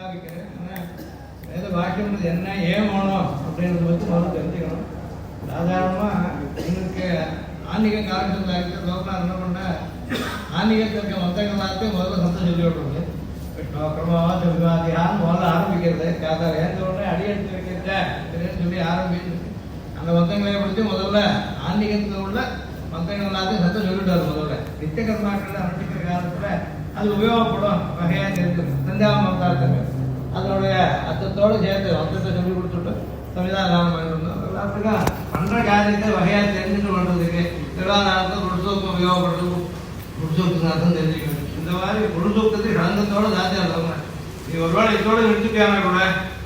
விவாதிக்கிறேன். ஆனால் வேத வாக்கியம்ன்றது என்ன, ஏன் வேணும் அப்படின்றத பற்றி முதல்ல தெரிஞ்சுக்கணும். சாதாரணமாக எங்களுக்கு ஆன்மீக காலத்தில் லோகநாத் என்ன பண்ண ஆன்மீகத்தில் இருக்க மொத்தங்கள் எல்லாத்தையும் முதல்ல சத்தம் சொல்லி விடுறது. கிரமவாத விவாதியான்னு முதல்ல ஆரம்பிக்கிறது. காதால் ஏந்த உடனே அடியெடுத்து வைக்கிறேன்னு சொல்லி ஆரம்பிச்சு அந்த மொத்தங்களை பிடிச்சி முதல்ல ஆன்மீகத்தில் உள்ள மொத்தங்கள் எல்லாத்தையும் சத்தம் சொல்லிட்டாரு. முதல்ல நித்திய கர்மாக்கள் அனுஷ்டிக்கிற காலத்தில் அது உபயோகப்படும் வகையாக இருக்குது. சந்தியாவம் மந்தார்த்தங்கள் அதனுடைய அர்த்தத்தோடு சேர்த்து அர்த்தத்தை சொல்லி கொடுத்துட்டு சமிதானம் பண்ணிருந்தோம். எல்லாத்துக்கும் பண்ணுற காரியத்தை வகையாக தெரிஞ்சுட்டு பண்ணுறதுக்கு திருவாதாரத்தை குடுசூக்கம் உபயோகப்படுறது. குடுசூக்கத்தின் அர்த்தம் தெரிஞ்சுக்கணும். இந்த மாதிரி குடுசூக்கத்தை கலந்தத்தோடு தாத்தியா இருந்தவங்க நீ ஒருவேளை இதோடு நிறுத்திக்காம கூட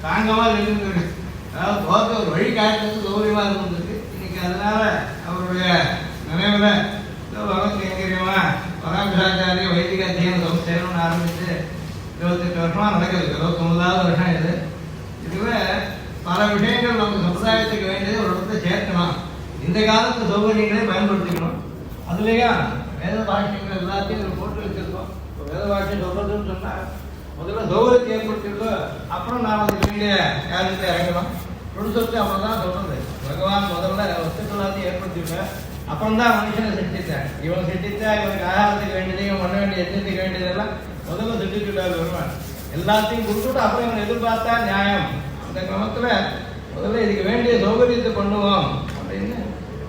தாங்கமாக நிறுத்துருக்கு. அதாவது போக்க ஒரு வழி காட்டுறது சௌகரியமாக இருந்திருக்கு. இன்னைக்கு அதனால அவருடைய நினைவில் பகவத் கைங்கரியமா பராமரிசாச்சாரிய வைதிக அத்தியன சம்ஸ்தேனம்னு ஆரம்பித்து 28 வருஷமாக நடக்குது. 29வது வருஷம் இது. இதுவே பல விஷயங்கள் நமக்கு சமுதாயத்துக்கு வேண்டியது ஒரு இடத்தை சேர்க்கணும். இந்த காலத்து சௌகரியங்களே பயன்படுத்திக்கணும். அதுலேயே வேத பாஷ்யங்கள் எல்லாத்தையும் போட்டு வச்சிருக்கோம். இப்போ வேத பாஷ்யம் சொல்றதுன்னு சொன்னால் முதல்ல சௌகரியத்தை ஏற்படுத்திருக்கோம். அப்புறம் நாம் அதுக்கு வேண்டிய காரியத்தை இறங்கணும். புருஷத்தை அப்புறம் தான் சொல்றது. பகவான் முதல்ல வஸ்துக்கள் எல்லாத்தையும் ஏற்படுத்திவிட்டேன். அப்புறம் தான் மனுஷனை சிருஷ்டித்தார். இவன் சிருஷ்டித்தா இவனுக்கு ஆகாரத்துக்கு வேண்டியது, இவன் பண்ண வேண்டிய எண்ணத்துக்கு வேண்டியதெல்லாம் முதல்ல சிருஷ்டிச்சுட்டார் வருவான். எல்லாத்தையும் கொடுத்துட்டு அப்புறம் இவன் எதிர்பார்த்தா நியாயம். அந்த கிரமத்தில் முதல்ல இதுக்கு வேண்டிய சௌகரியத்தை பண்ணுவோம் அப்படின்னு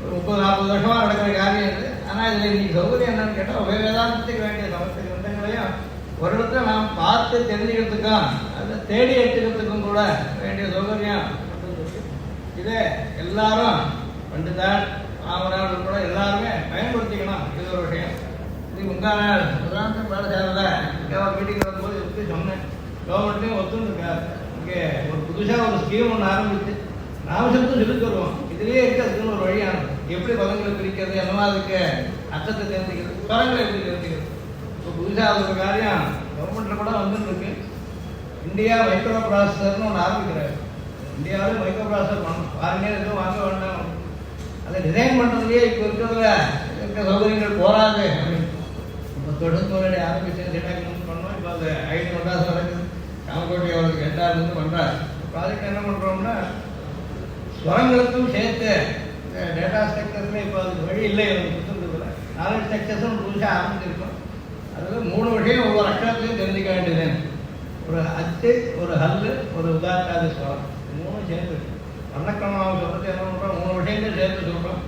ஒரு 30-40 வருஷமாக நடக்கிற காரியம் இது. ஆனால் இதில் இன்னைக்கு சௌகரியம் என்னன்னு கேட்டால் வேதாந்தத்துக்கு வேண்டிய சமஸ்த கிரந்தங்களையும் ஒரு இடத்துல நாம் பார்த்து தெரிஞ்சுக்கிறதுக்கும் அதை தேடி எடுத்துக்கிறதுக்கும் கூட வேண்டிய சௌகரியம் இதே எல்லாரும் பண்டிதாள் ராமராஜ் உட்பட எல்லாருமே பயன்படுத்திக்கணும். இது ஒரு விஷயம். இது முந்தான உதாரணம் பாடசாலையில் மீட்டிங் வரும்போது எப்படி சொன்னேன். கவர்மெண்ட்லேயும் ஒத்துருக்காரு. இங்கே ஒரு புதுசாக ஒரு ஸ்கீம் ஒன்று ஆரம்பிச்சு நாமசத்தும் சொல்லி தருவோம். இதுலேயே இருக்கிறதுக்குன்னு ஒரு வழியானது. எப்படி பதங்களை பிரிக்கிறது, என்னவா அதுக்கு அர்த்தத்தை தெரிஞ்சுக்கிறது, பதங்களை எப்படி தெரிஞ்சுக்கிறது. இப்போ புதுசாக ஒரு காரியம் கவர்மெண்ட்டில் கூட வந்துருக்கு. இந்தியா மைக்ரோ ப்ராசஸர்னு ஒன்று ஆரம்பிக்கிறாரு. இந்தியாவில் மைக்ரோ ப்ராசஸர் பண்ணணும். பாருங்க எதுவும் வாங்க வேண்டாம். அதை டிசைன் பண்ணுறதுலேயே இப்போ இருக்கிறதுல இருக்க சௌகரியங்கள் போராது அப்படின்னு இப்போ தொழில்துறை ஆரம்பிச்சு டேட்டாக்கு பண்ணோம். இப்போ அது 5 மெட்ராஸ் நடக்குது. காமக்கோட்டை அவருக்கு 8வது பண்ணுறாரு. ப்ராஜெக்ட் என்ன பண்ணுறோம்னா ஸ்வரங்களுக்கும் சேர்த்து டேட்டா ஸ்ட்ரக்சர்ஸில் இப்போ அதுக்கு வழி இல்லை. கொடுத்துருக்குதுல நாலேஜ் ஸ்ட்ரக்சர்ஸும் புதுசாக ஆரம்பிச்சிருக்கோம். அதில் 3 விஷயம் ஒவ்வொரு அக்ஷரத்துலையும் தெரிஞ்சுக்க வேண்டியது. ஒரு அச்சு, ஒரு ஹல்லு, ஒரு உதாத்தாதி ஸ்வரம். 3 சேர்த்து வண்ணக்கிரமாவை சொல்கிறது என்ன பண்ணுறோம், 3 விஷயங்கள் சேர்த்து சொல்கிறோம்.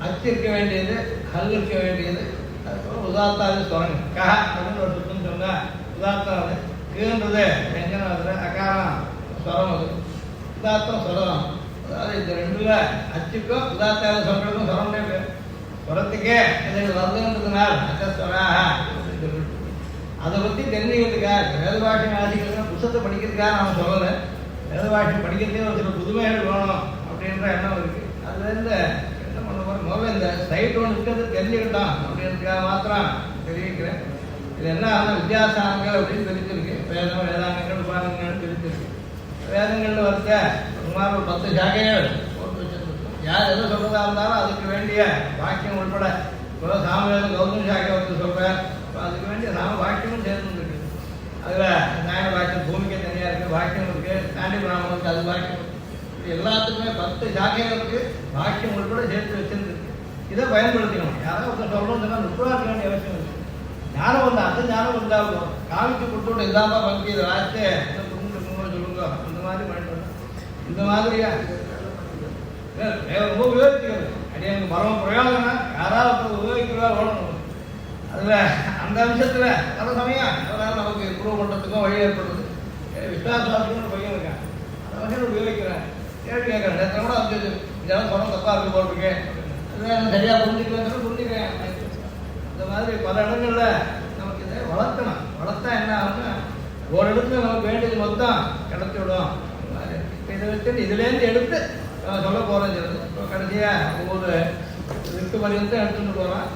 அச்சு இருக்க வேண்டியது, ஹல் இருக்க வேண்டியது, அதுக்கப்புறம் உதாத்தாதி ஸ்வரம். கஹ அப்படின்னு ஒரு சுத்தம் சொன்னால் உதாத்தம் அது. கீழ்ன்றது வெஞ்சனம் அதில் அகாரம் ஸ்வரம் அது. உதாத்தம் ஸ்வரம். அதாவது இந்த 2ல் அச்சுக்கும் உதாத்தாதி சொல்கிறதுக்கும் ஸ்வரம்னே பேர். ஸ்வரத்துக்கே இது வருதுன்றதுனால அச்சஸ்வராக அப்படின்னு சொல்லிட்டு அதை பற்றி தெரிஞ்சுக்கிறதுக்காக வேத பாஷ்யம் வாசிக்கிறதுனா புத்தகத்தை படிக்கிறதுக்காக நாம் சொல்லலை. வேத பாஷ்யம் படிக்கிறதே ஒரு சில புதுமைகள் வேணும் அப்படின்ற எண்ணம் இருக்குது. அதுலேருந்து என்ன பண்ண போகிறோம், முதல்ல இந்த சைட் ஒன்று இருக்கிறது தெரிஞ்சுக்கிட்டோம் அப்படின்றதுக்காக மாத்திரம் தெரிவிக்கிறேன். இது என்ன ஆனால் வித்தியாசங்கள் அப்படின்னு தெரிஞ்சிருக்கு. வேதம், வேதாங்கங்கள், உபாதங்கள் தெரிஞ்சிருக்கு. வேதங்களில் வந்த சுமார் ஒரு 10 சாக்கைகள் போட்டு வச்சிருக்கோம். யார் எதை சொல்கிறதா இருந்தாலும் அதுக்கு வேண்டிய வாக்கியம் உட்பட இப்போ சாமவேதம் கௌதம் சாக்கை வந்து சொல்கிறேன். இப்போ அதுக்கு வேண்டிய நாம வாக்கியமும் சேர்ந்து இருக்குது. அதில் நியாய வாக்கியம் பூமிக்கே தனியாக இருக்குது, வாக்கியம் இருக்குது. தாண்டி பிராமணனுக்கு அது வாக்கியம் இருக்குது. எல்லாத்துக்குமே 10 சாக்கைகளுக்கு வாக்கியம் உட்பட சேர்த்து வச்சிருந்துருக்கு. இதை பயன்படுத்திக்கணும். யாராவது ஒருத்தர் சொல்லணும்னு சொன்னால் நுட்பமாக இருக்க வேண்டிய அவசியம் இருக்குது. ஞானம் வந்து அந்த ஞானம் இருந்தாலும் காமிச்சு கொடுத்துட்டு இல்லாமல் பங்கு இதை வாய்த்து சொல்லுங்க அந்த மாதிரி பயன்படும். இந்த மாதிரியா ரொம்ப உபயோகிக்கிறது அப்படியே எனக்கு பரவ பிரயோஜனம் யாராவது உபயோகிக்கிறதா ஓடணும். அதில் அந்த அம்சத்தில் பல சமயம் அதனால் நமக்கு இம்ப்ரூவ் பண்ணுறதுக்கும் வழி ஏற்படுது. விஸ்வாசத்துக்கும் ஒரு பையன் இருக்கேன். அந்த வகையில் உபயோகிக்கிறேன். கேள்வி கேட்குறேன். நேற்று கூட வந்து இதெல்லாம் சொல்ல தப்பாக இருக்கு போட்டிருக்கேன். அதுதான் சரியாக புரிஞ்சுக்கிறேன். இந்த மாதிரி பல இடங்களில் நமக்கு இதை வளர்க்கணும். வளர்த்தா என்ன ஆகும்னா ஒரு இடத்துல நமக்கு வேண்டியது மொத்தம் கிடச்சி விடும். இதை வச்சு இதுலேருந்து எடுத்து சொல்ல போகிறோம். இப்போ கடைசியாக ஒவ்வொரு 8 மணிலேருந்து எடுத்துகிட்டு போகிறோம்.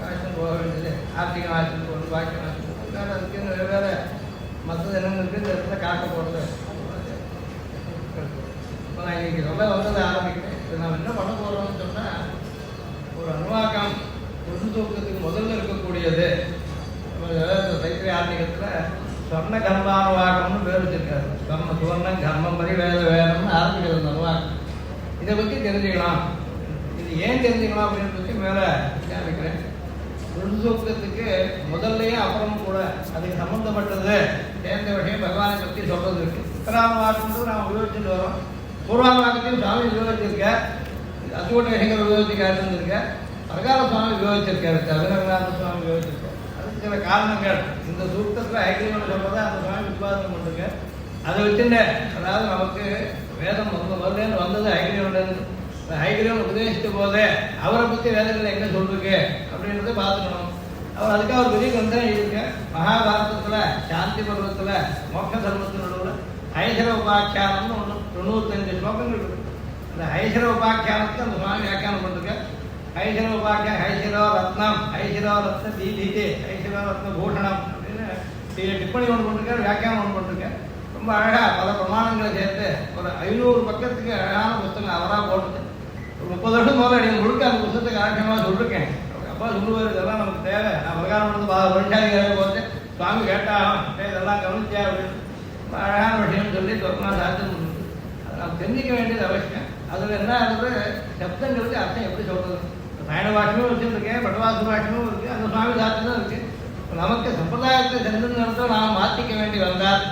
வாக்கியம் போக வேண்டியது ஆர்த்திக வாக்கியம் போகணும், வாக்கியம் வாக்கியம் போகணும். அதுக்கு வெவ்வேறு மற்றது என்னென்ன இருக்குது இந்த இடத்துல காட்ட போகிறது. இப்போ நான் இன்னைக்கு சொல்ல வந்ததை ஆரம்பிக்கிறேன். இது நம்ம என்ன பண்ண போகிறோம்னு சொன்னால் ஒரு அனுவாக்கம் சூக்தத்துக்கு முதல்ல இருக்கக்கூடியது தைத்திரிய ஆன்மீகத்தில் சொர்ண கர்மானுவாகம்னு பேர் வச்சிருக்காரு. சுவர்ணம் கர்மம் படி வேத வேதம்னு ஆரம்பிக்கிறது நிர்வாகம். இதை பற்றி தெரிஞ்சுக்கலாம். இது ஏன் தெரிஞ்சுக்கலாம் அப்படின்னு பற்றி மேலே விசாரிக்கிறேன். சூக்தத்துக்கு முதல்லையே அப்புறமும் கூட அதுக்கு சம்பந்தப்பட்டது சேர்ந்த விஷயம் பகவானை பற்றி சொல்றது இருக்கு. உத்தரானுவாகம்ன்றது நாம் உபயோகிச்சுட்டு வரோம். பூர்வானுவாகத்தையும் சுவாமி உபயோகிச்சிருக்கார். அத்துக்கூட்ட விஷயங்கள் உபயோகிக்காரு இருந்திருக்கார். பிரகார சுவாமி உபயோகிச்சிருக்காரு. அபிநவநாத சுவாமி உபயோகிச்சிருக்கார். அதுக்கு சில காரணங்கள் இந்த சூக்தத்தில் ஐக்கியம் சொல்றதை அந்த சுவாமி விசுவாசம் பண்ணுங்க. அதை வச்சுட்டு அதாவது நமக்கு வேதம் முதல்ல வந்தது ஐக்கியம். ஐக்கியம் உபதேசித்த போதே அவரை பற்றி வேதத்தில் என்ன சொல்லிருக்கு அப்படின்றத பார்த்துக்கணும். அவர் அதுக்காக ஒரு பெரிய கிரந்தம் இருக்கு. மகாபாரதத்தில் சாந்தி பருவத்தில் மோட்ச தர்மத்தின் நடுவில் ஐஸ்வர உபாக்கியானம்னு ஒன்று 95 ஸ்லோகங்கள் இருக்கு. அந்த ஐஸ்வர உபாக்கியானத்துக்கு அந்த சுவாமி வியாக்கியானம் பண்ணிருக்க. ஐஸ்வர உபாக்கியம் ஐஸ்வரோ ரத்னம் ஐஸ்வரோ ரத்ன தீதிதே ஐஸ்வரோ ரத்ன பூஷணம் அப்படின்னு டிப்பணி ஒன்று பண்ணிருக்கார், வியாக்கியானம் ஒன்று பண்ணிருக்கேன். ரொம்ப அழகாக பல பிரமாணங்களை சேர்த்து ஒரு 500 பக்கத்துக்கு அழகான புத்தகம் அவராக போட்டுது. ஒரு 30 வருஷம் முதல்ல நீங்கள் முழுக்க அந்த புத்தகத்துக்கு ஆட்சியமாக சொல்லியிருக்கேன். அப்பா சொல்லுவார் இதெல்லாம் நமக்கு தேவை. நான் பிரகாரம் வந்து வருஷாதிகார போது சுவாமி கேட்டாலும் இதெல்லாம் கவனிச்சா அப்படின்னு ரொம்ப அழகான விஷயம் சொல்லி சொன்னா சாத்தியம் பண்ணுது. அதை நாம் தெரிஞ்சிக்க வேண்டியது அவசியம். அதில் என்ன ஆகுது, சப்தங்களுக்கு அர்த்தம் எப்படி சொல்கிறது. சயன பாஷமும் வச்சுருக்கேன், பட்டவாச பாஷமும் இருக்குது, அந்த சுவாமி சாத்தியம் இருக்குது. நமக்கு சம்பிரதாயத்தை சென்று நடத்த நாம் மாற்றிக்க வேண்டி வந்தால்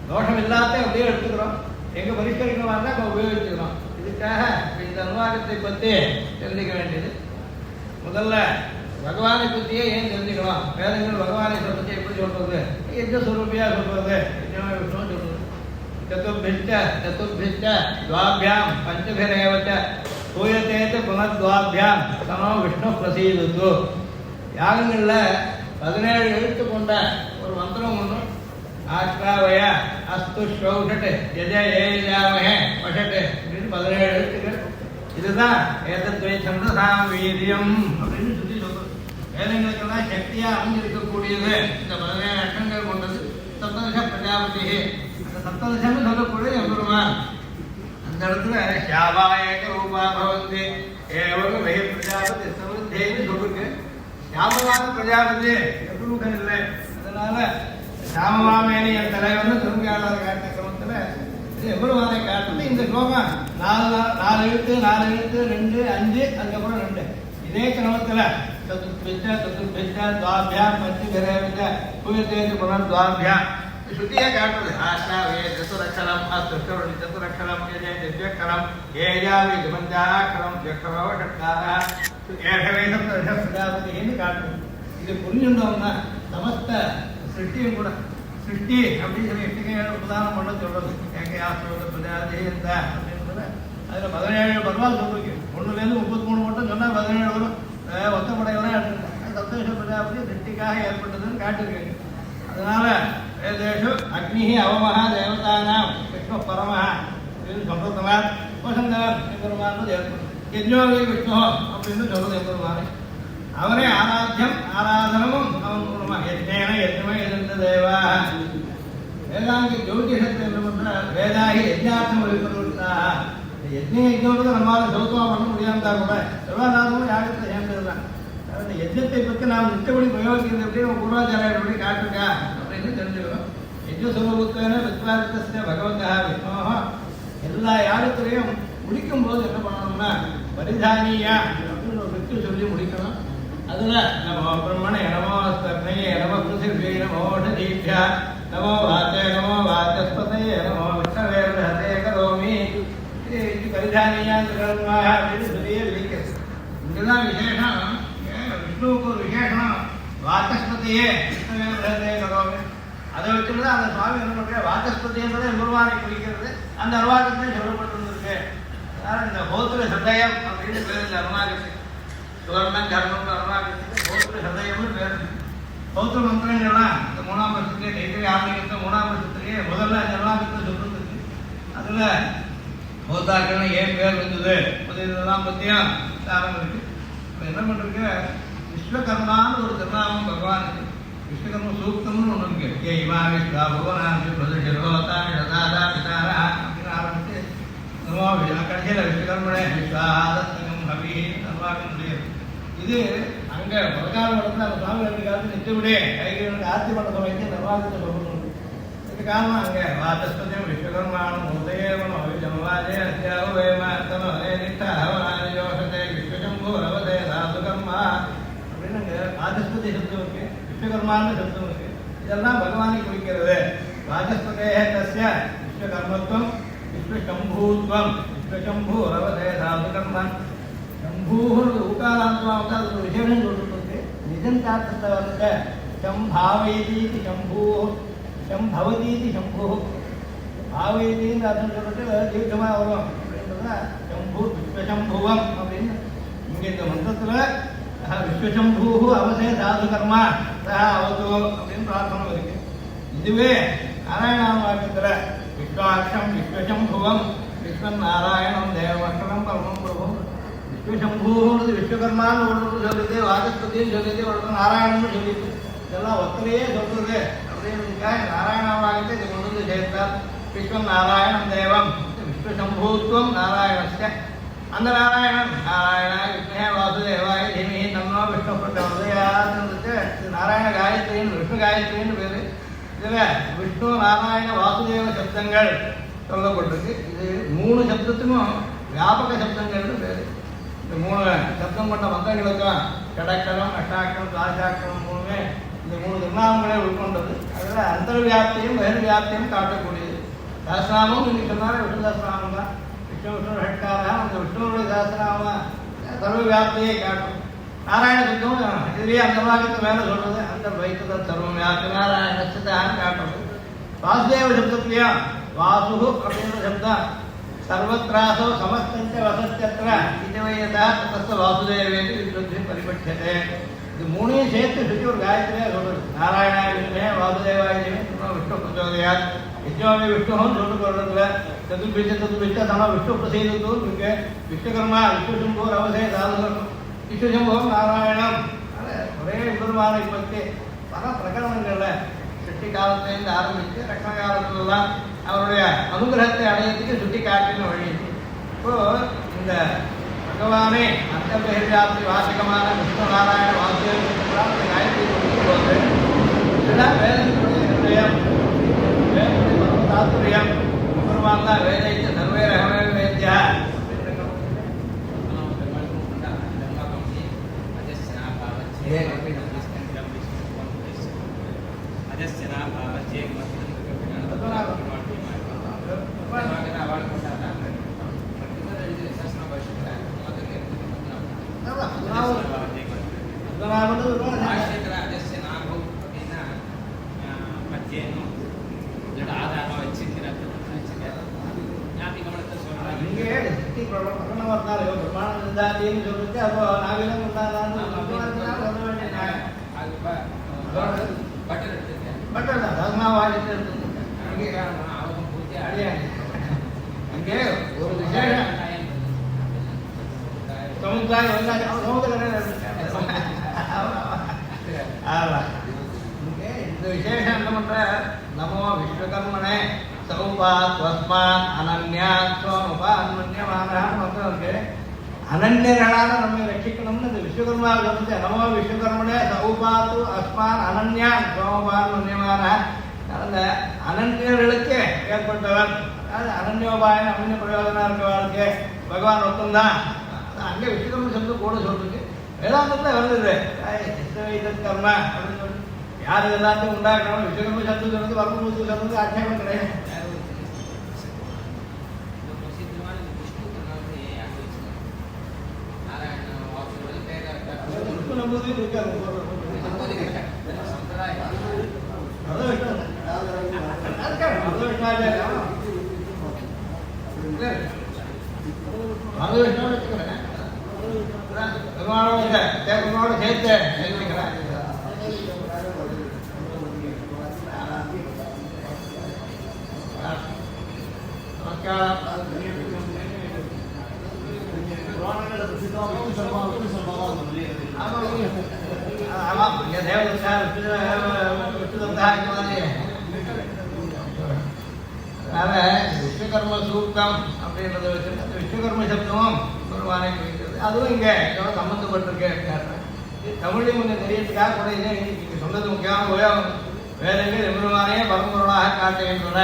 தோஷம் இல்லாத அப்படியே எடுத்துக்கிறோம். எங்கே பரிஷ்கரிக்கணுமா இருந்தால் இப்போ உபயோகிச்சுக்கிறோம். இதுக்காக இந்த அனுவாகத்தை பற்றி தெரிஞ்சிக்க வேண்டியது. முதல்ல பகவானை பற்றியே ஏன் தெரிஞ்சுக்கணும். வேதங்கள் பகவானை பற்றி எப்படி சொல்றது, எந்த சுரூபியா சொல்றது, விஷ்ணு சொல்றது. சதுர்பிஷ்ட துவாபியாம் பஞ்சபிரேவச்ச சூயத்தேத்து புனர்துவாபியாம் தனோ விஷ்ணு பிரசீதத்து. யாகங்களில் 17 எழுத்து கொண்ட ஒரு மந்திரம் ஒன்று. ஆஷ்டாவய அஸ்து ஸ்ரௌஷட்டு எஜ ஏஜாமஹே பஷட்டு அப்படின்னு 17 எழுத்துக்கள். இதுதான் ஏதத்வை சந்தசாம் வீரியம் அப்படின்னு சொல்லி சொல்றது. வேதங்களுக்கெல்லாம் சக்தியா அமைஞ்சிருக்கக்கூடியது இந்த 17 அட்டங்கள் கொண்டது. சப்ததச பிரஜாபதி, அந்த சப்ததசம்னு சொல்லக்கூடியது எம்பெருமான். அந்த இடத்துல ஷாபாயக ரூபா பவந்தி ஏவக வெய பிரஜாபதி சமர்த்தேன்னு சொல்லிருக்கு. ஷாபவான பிரஜாபதி எவ்வளவுகள் இல்லை. அதனால சாமவாமேனி என் தலைவர்னு திரும்பியாளர் காட்டின கிரமத்தில் இது எவ்வளவானை காட்டுறது. இந்த ஸ்லோகம் 4 எழுத்து 2 5 அதுக்கப்புறம் 2 இதே கிரமத்தில் சதுர்பிஷ்ட துவாபியாம் பஞ்சபிரேவச்ச சூயத்தேத்து புனர்துவாபியாம் ஸ்ருதியை காட்டுறது. ஆஷ்டாவே சதுரக்ஷரம் அஸ்துஷ்டவர்ணி சதுரக்ஷரம் திவ்யக்ஷரம் ஏஜாவி பஞ்சாட்சரம் திவ்யக்ஷரோ ஷட்காரா ஏஷவே சப்ததச பிரஜாபதின்னு காட்டுறது. இது புரிஞ்சுட்டோம்னா சமஸ்த சிருஷ்டியும் கூட சிருஷ்டி அப்படின்னு சொல்லி 8 உதாரணம் பண்ண சொல்றது. ஏகையாஸ்திரோட பிரஜாதி இந்த அப்படின்றத அதில் 17 பரவாயில்ல சொல்லிருக்கு. 1லேருந்து 33 மட்டும் சொன்னால் 17 வரும். ஒத்தப்படையெல்லாம் எடுத்துருக்காங்க. சப்ததச பிரஜாபதி சிருஷ்டிக்காக ஏற்பட்டதுன்னு காட்டிருக்காங்க. அதனால வேதேஷு அக்னி அவமஹா தேவதானாம் விஷ்ணு பரமஹா அப்படின்னு சொல்றதுனால வசந்தவர் எம்பெருமான் ஏற்படும். யஜ்னோவி விஷ்ணு அப்படின்னு சொல்றது எம்பெருமானே. அவரே ஆராத்தியம் ஆராதனமும் அவன் மூலமா யஜ்னேன யஜ்னமே எதிர்ந்த தேவா. வேதாங்க ஜோதிஷத்தை என்ன பண்ற வேதாகி யஜ்ஞார்த்தம் வெளிப்படுத்தா. யஜ்ன யஜ்னோடு நம்மளால சௌத்தமா பண்ண முடியாமட்டா கூட சர்வாதாரமும் யாகத்தை சேர்ந்ததுதான். அந்த யஜ்னத்தை பற்றி நாம் நித்தபடி பிரயோகிக்கிறது எப்படி பூர்வாச்சாரியர் எப்படி காட்டுக்கா அப்படின்னு தெரிஞ்சுக்கிறோம். யஜ்னஸ்வரூபத்தேன விஸ்வாதித்த பகவந்தா விஷ்ணோஹ. எல்லா யாகத்திலையும் முடிக்கும் போது என்ன பண்ணணும்னா பரிதானியா அப்படின்னு ஒரு வித்து சொல்லி முடிக்கணும். அதுல நமோ பிரம்மணே நமோ ஸ்தர்ணயே நமோ பிருத்திவே நமோ ஷதீப்யா நமோ வாச்சே நமோ வாச்சஸ்பதயே நமோ விஷ்ணவே ஹதே கரோமி. இது பரிதானியாங்கிறதுமாக அப்படின்னு சொல்லியே விதிக்கிறது. இங்கெல்லாம் விசேஷம். விஷ்ணுவுக்கு ஒரு விசேஷம் வாச்சஸ்பதியே விஷ்ணவே ஹதே கரோமி. அதை வச்சுதான் அந்த சுவாமி என்ன பண்ற வாச்சஸ்பதி என்பதை குருவானை குறிக்கிறது. அந்த அனுவாகத்தை சொல்லப்பட்டிருக்கு. அதனால இந்த ஹோத்திர சதயம் அப்படின்னு பேர் இந்த அனுவாகத்துக்கு. சுவர்ணம் கர்மம் அனுவாகத்துக்கு ஹோத்திர சதயம்னு பேர். ஹோத்திர மந்திரங்கள்லாம் இந்த 3ஆம் வருஷத்துலேயே தைத்திரிய ஆன்மீகத்தை 3ஆம் வருஷத்துலேயே முதல்ல இந்த அனுவாகத்தை சொல்லிருக்கு. அதில் ஹோத்தாக்கள்னு ஏன் பேர் வந்தது இதெல்லாம் பற்றியும் தாரம் இருக்கு. இப்போ என்ன பண்ணிருக்கு, விஸ்வகர்மான்னு ஒரு திருநாமம் பகவானுக்கு. விஸ்வகர்ம சூக்தம்னு ஒன்று இருக்கு. ஏ இமா விஸ்வா பகவான் பிரதா பிதாரா அப்படின்னு ஆரம்பிச்சு கடைசியில் விஸ்வகர்மனே விஸ்வாதத்தங்கம் ஹவி அனுவாகம் முடியாது. இது அங்க பிரகாரம் இடத்துல அந்த சுவாமி ரெண்டு காலத்து நிச்சயப்படி கைகளுக்கு ஆர்த்தி பண்ண சமயத்தை நிர்வாகத்தை சொல்லணும். இதுக்கு காரணம் அங்க வாசஸ்பதியம் விஸ்வகர்மானம் உதயவனம் அவிஜமவாஜே அத்தியாவேமர்த்தனோ நிஷ்டாவனாயோகத்தை விஸ்வசம்பு ரவதே சாதுகர்மா அப்படின்னு அங்க வாசஸ்பதி சப்தம் இருக்கு, விஸ்வகர்மான்னு சப்தம் இருக்கு. இதெல்லாம் பகவானை குறிக்கிறது. வாசஸ்பதே தஸ்ய விஸ்வகர்மத்துவம் விஸ்வசம்பூத்வம் விஸ்வசம்பு ரவதே சாதுகர்மன் சம்பூன்னு ஊகாராந்தமாக வந்து அது ஒரு விசேஷம் சொல்லிட்டு நிஜந்தார்த்தத்தை வந்து சம்பாவைதீதி சம்பூ சம்பவதீதி சம்பூ பாவைதீன்னு அர்த்தம் சொல்லிட்டு தீர்க்கமாக வரும் அப்படின்றத சம்பூ விஸ்வசம்புவம் அப்படின்னு இங்கே இந்த மந்திரத்தில் விஸ்வசம்பூ அவசே சாது கர்மா அவது அப்படின்னு பிரார்த்தனை இருக்கு. இதுவே நாராயணாம் வாக்கியத்தில் விஸ்வாட்சம் விஸ்வசம்புவம் விஸ்வன் நாராயணம் தேவமக்ஷரம் பரமம் பிரபும் விஸ்வசம்பூன்றது விஸ்வகர்மான்னு ஒன்று சொல்லுது, வாசஸ்பதின்னு சொல்லுது, ஒன்று நாராயணன்னு சொல்லிட்டு இதெல்லாம் ஒத்தரையே சொல்றது அப்படின்றதுக்காக நாராயணாவாகத்தை இது கொண்டு வந்து சேர்த்தார். விஸ்வம் நாராயணம் தேவம் விஸ்வசம்பூத்வம் நாராயணஸ்ய அந்த நாராயணன் நாராயணா விஷ்ணே வாசுதேவாய தீமஹி தன்னோ விஷ்ணு பிரச்சோதயாத் இது நாராயண காயத்ரின்னு விஷ்ணு காயத்ரின்னு பேரு. இதில் விஷ்ணு நாராயண வாசுதேவ சப்தங்கள் சொல்லப்பட்டிருக்கு. இது 3 சப்தத்துக்கும் வியாபக சப்தங்கள்னு பேரு. இந்த 3 சப்தம் கொண்ட மந்திரங்களுக்கும் கடக்கரம் அஷ்டாட்சரம் துவாதசாட்சரம் 3மே இந்த 3 திருநாமங்களே உட்கொண்டது. அதில் அந்தர்வியாப்தியும் பகிர்வியாப்தியும் காட்டக்கூடியது. சஹஸ்ரநாமம் இன்னைக்கு சொன்னாலே விஷ்ணு சஹஸ்ரநாமம் தான். விஷ்ணு விஷ்ணு ஹட்காரா அந்த விஷ்ணுடைய சஹஸ்ரநாமம் சர்வ வியாப்தியை காட்டும். நாராயண சப்தம் இதுலேயே அந்த பாகத்து மேலே சொல்றது அந்த வைத்தத சர்வம் வியாப்தி நாராயணத்தான் காட்டுறது. வாசுதேவ சப்தத்திலையும் வாசு அப்படின்ற சப்தம் சர்வத்ராசோ சமஸ்தஞ்ச வசத்தியத்திர இதுவையதா தத்த வாசுதேவேதி விஸ்வத்தி பரிபட்சதே. இது 3ஐயும் சேர்த்து சுற்றி ஒரு காயத்திலே சொல்றது. நாராயணாய விஷ்ணுவே வாசுதேவாய விஷ்ணு பிரச்சோதயாத் யஜ்ஞோமி விஷ்ணுன்னு சொல்லி சொல்றதுல சதுர்பிச்ச சம விஷ்ணு பிரசீதத்தும் இருக்கு. விஸ்வகர்மா விஸ்வசம்பூ ரவசே சாதுகர்மம் விஸ்வசம்பூம் நாராயணம் ஒரே விபரமான பற்றி பல பிரகரணங்கள்ல சிருஷ்டி காலத்திலேருந்து ஆரம்பித்து ரக்ஷண காலத்திலெல்லாம் அவருடைய அனுகிரகத்தை அடையத்துக்கு சுட்டி காட்டின வழி. இப்போ இந்த பகவானே அந்த பெயர்வியாப்தி வாசகமான விஷ்ணு நாராயண வாசுதேவ காயத்ரி கொடுக்கும்போது இதெல்லாம் வேதத்தினுடைய நிர்ணயம், வேதத்துடைய பரம தாத்பரியம். பெருமாள் தான் வேதைத்த சர்வே ரகமே வேத்யா சொல்லிட்டு அப்போ நாகெல்லாம் பட்டர் தான் சகமா வாங்கிட்டு அங்கே ஒரு விசேஷம் சமுதாயம் இந்த விசேஷம் என்ன பண்ற நமோ விஸ்வகர்மனே சௌபாத் வஸ்மான் அனன்யா சோமபான்மன்யமானான்னு மட்டும் இருக்கு. அனன்யர்களான நம்மை ரட்சிக்கணும்னு இந்த விஸ்வகர்மாவை சொல்லிச்சு. நமோ விஸ்வகர்மனே சௌபாத்து அஸ்மான் அனன்யான் சோமபான்மன்யமான அந்த அனன்யர்களுக்கு ஏற்பட்டவன். அது அனன்யோபாயம் அனன்ய பிரயோஜனம் இருக்கிறவர்களுக்கு பகவான் ஒருத்தந்தான். அங்கே விஸ்வகர்ம சப்தம் கூட சொல்லிருக்கு. வேதாந்தத்தில் வருது கர்ம அப்படின்னு சொல்லி யார் எல்லாத்தையும் உண்டாக்கணும். விஸ்வகர்ம சப்தம் சொல்றது வர்மபூத்து சொல்றது ஆட்சேபம் கிடையாது. சேர்த்து ஆமாம் இங்கே தேவதா விஷ்ணுதத்தா இந்த மாதிரி. அதனால் விஸ்வகர்ம சூக்தம் அப்படின்றத வச்சுட்டு அந்த விஸ்வகர்ம சப்தமும் பெருமானை குறிக்கிறது. அதுவும் இங்கே இதோட சம்மந்தப்பட்டிருக்கு. தமிழையும் கொஞ்சம் தெரியறதுக்காக கூட இதை இன்னைக்கு சொன்னது முக்கியமான உபயோகம். வேதங்கள் எம்பெருமானே பரம்பொருளாக காட்டுகின்றன.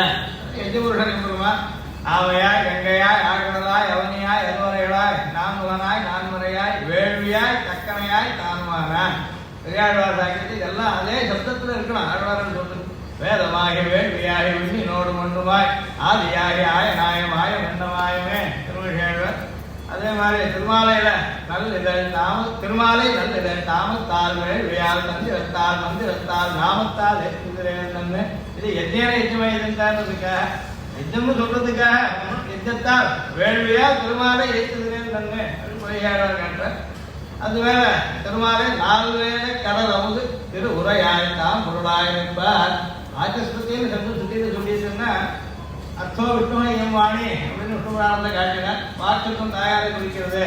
எஜ்ஜபுருஷன் எம்பெருமான் ஆவையாய் கங்கையாய் ஆழ்கடலாய் அவனியாய் அருவரைகளாய் நான்முகனாய் நான்மறையாய் வேள்வியாய் தக்கனையாய் தானுமானான். பெரியாழ்வார் சாக்கியது இதெல்லாம் அதே சப்தத்தில் இருக்கணும். ஆழ்வாரன் சொல்றது வேதமாகி வேள்வியாகி விண்ணினோடு மண்ணுமாய் ஆதியாகி ஆயநாயமாய மன்னமாயமே திருமணேழ்வர். அதே மாதிரி திருமாலையில திருமாலை நல்லிதழ் தாமத்தால் வேள்வியால் மந்திரத்தால் மந்திரத்தால் நாமத்தால் ஏற்றுகிறேன். இது எத்தனை எச்சமை இருந்தான்றதுக்காக யஜ்ஜம்னு சொல்றதுக்காக யஜ்ஜத்தால் வேள்வியால் திருமாலை ஏற்றுகிறேன் தன்மை பொய்யாளர் கேட்ட. அது வேற திருமாலை 4 வேளை கடல் அமுது திரு உரையாய்த்தான் பொருளாய் என்பார். ஆச்சஸ்பத்தின்னு சப்தம் சுத்தின்னு சொல்லிட்டுன்னா அர்த்தோ விஷ்ணுமயம் வாணி அப்படின்னு விஷ்ணுபுராணத்தை காட்டினார். வாக்குக்கும் தாயாரை குறிக்கிறது.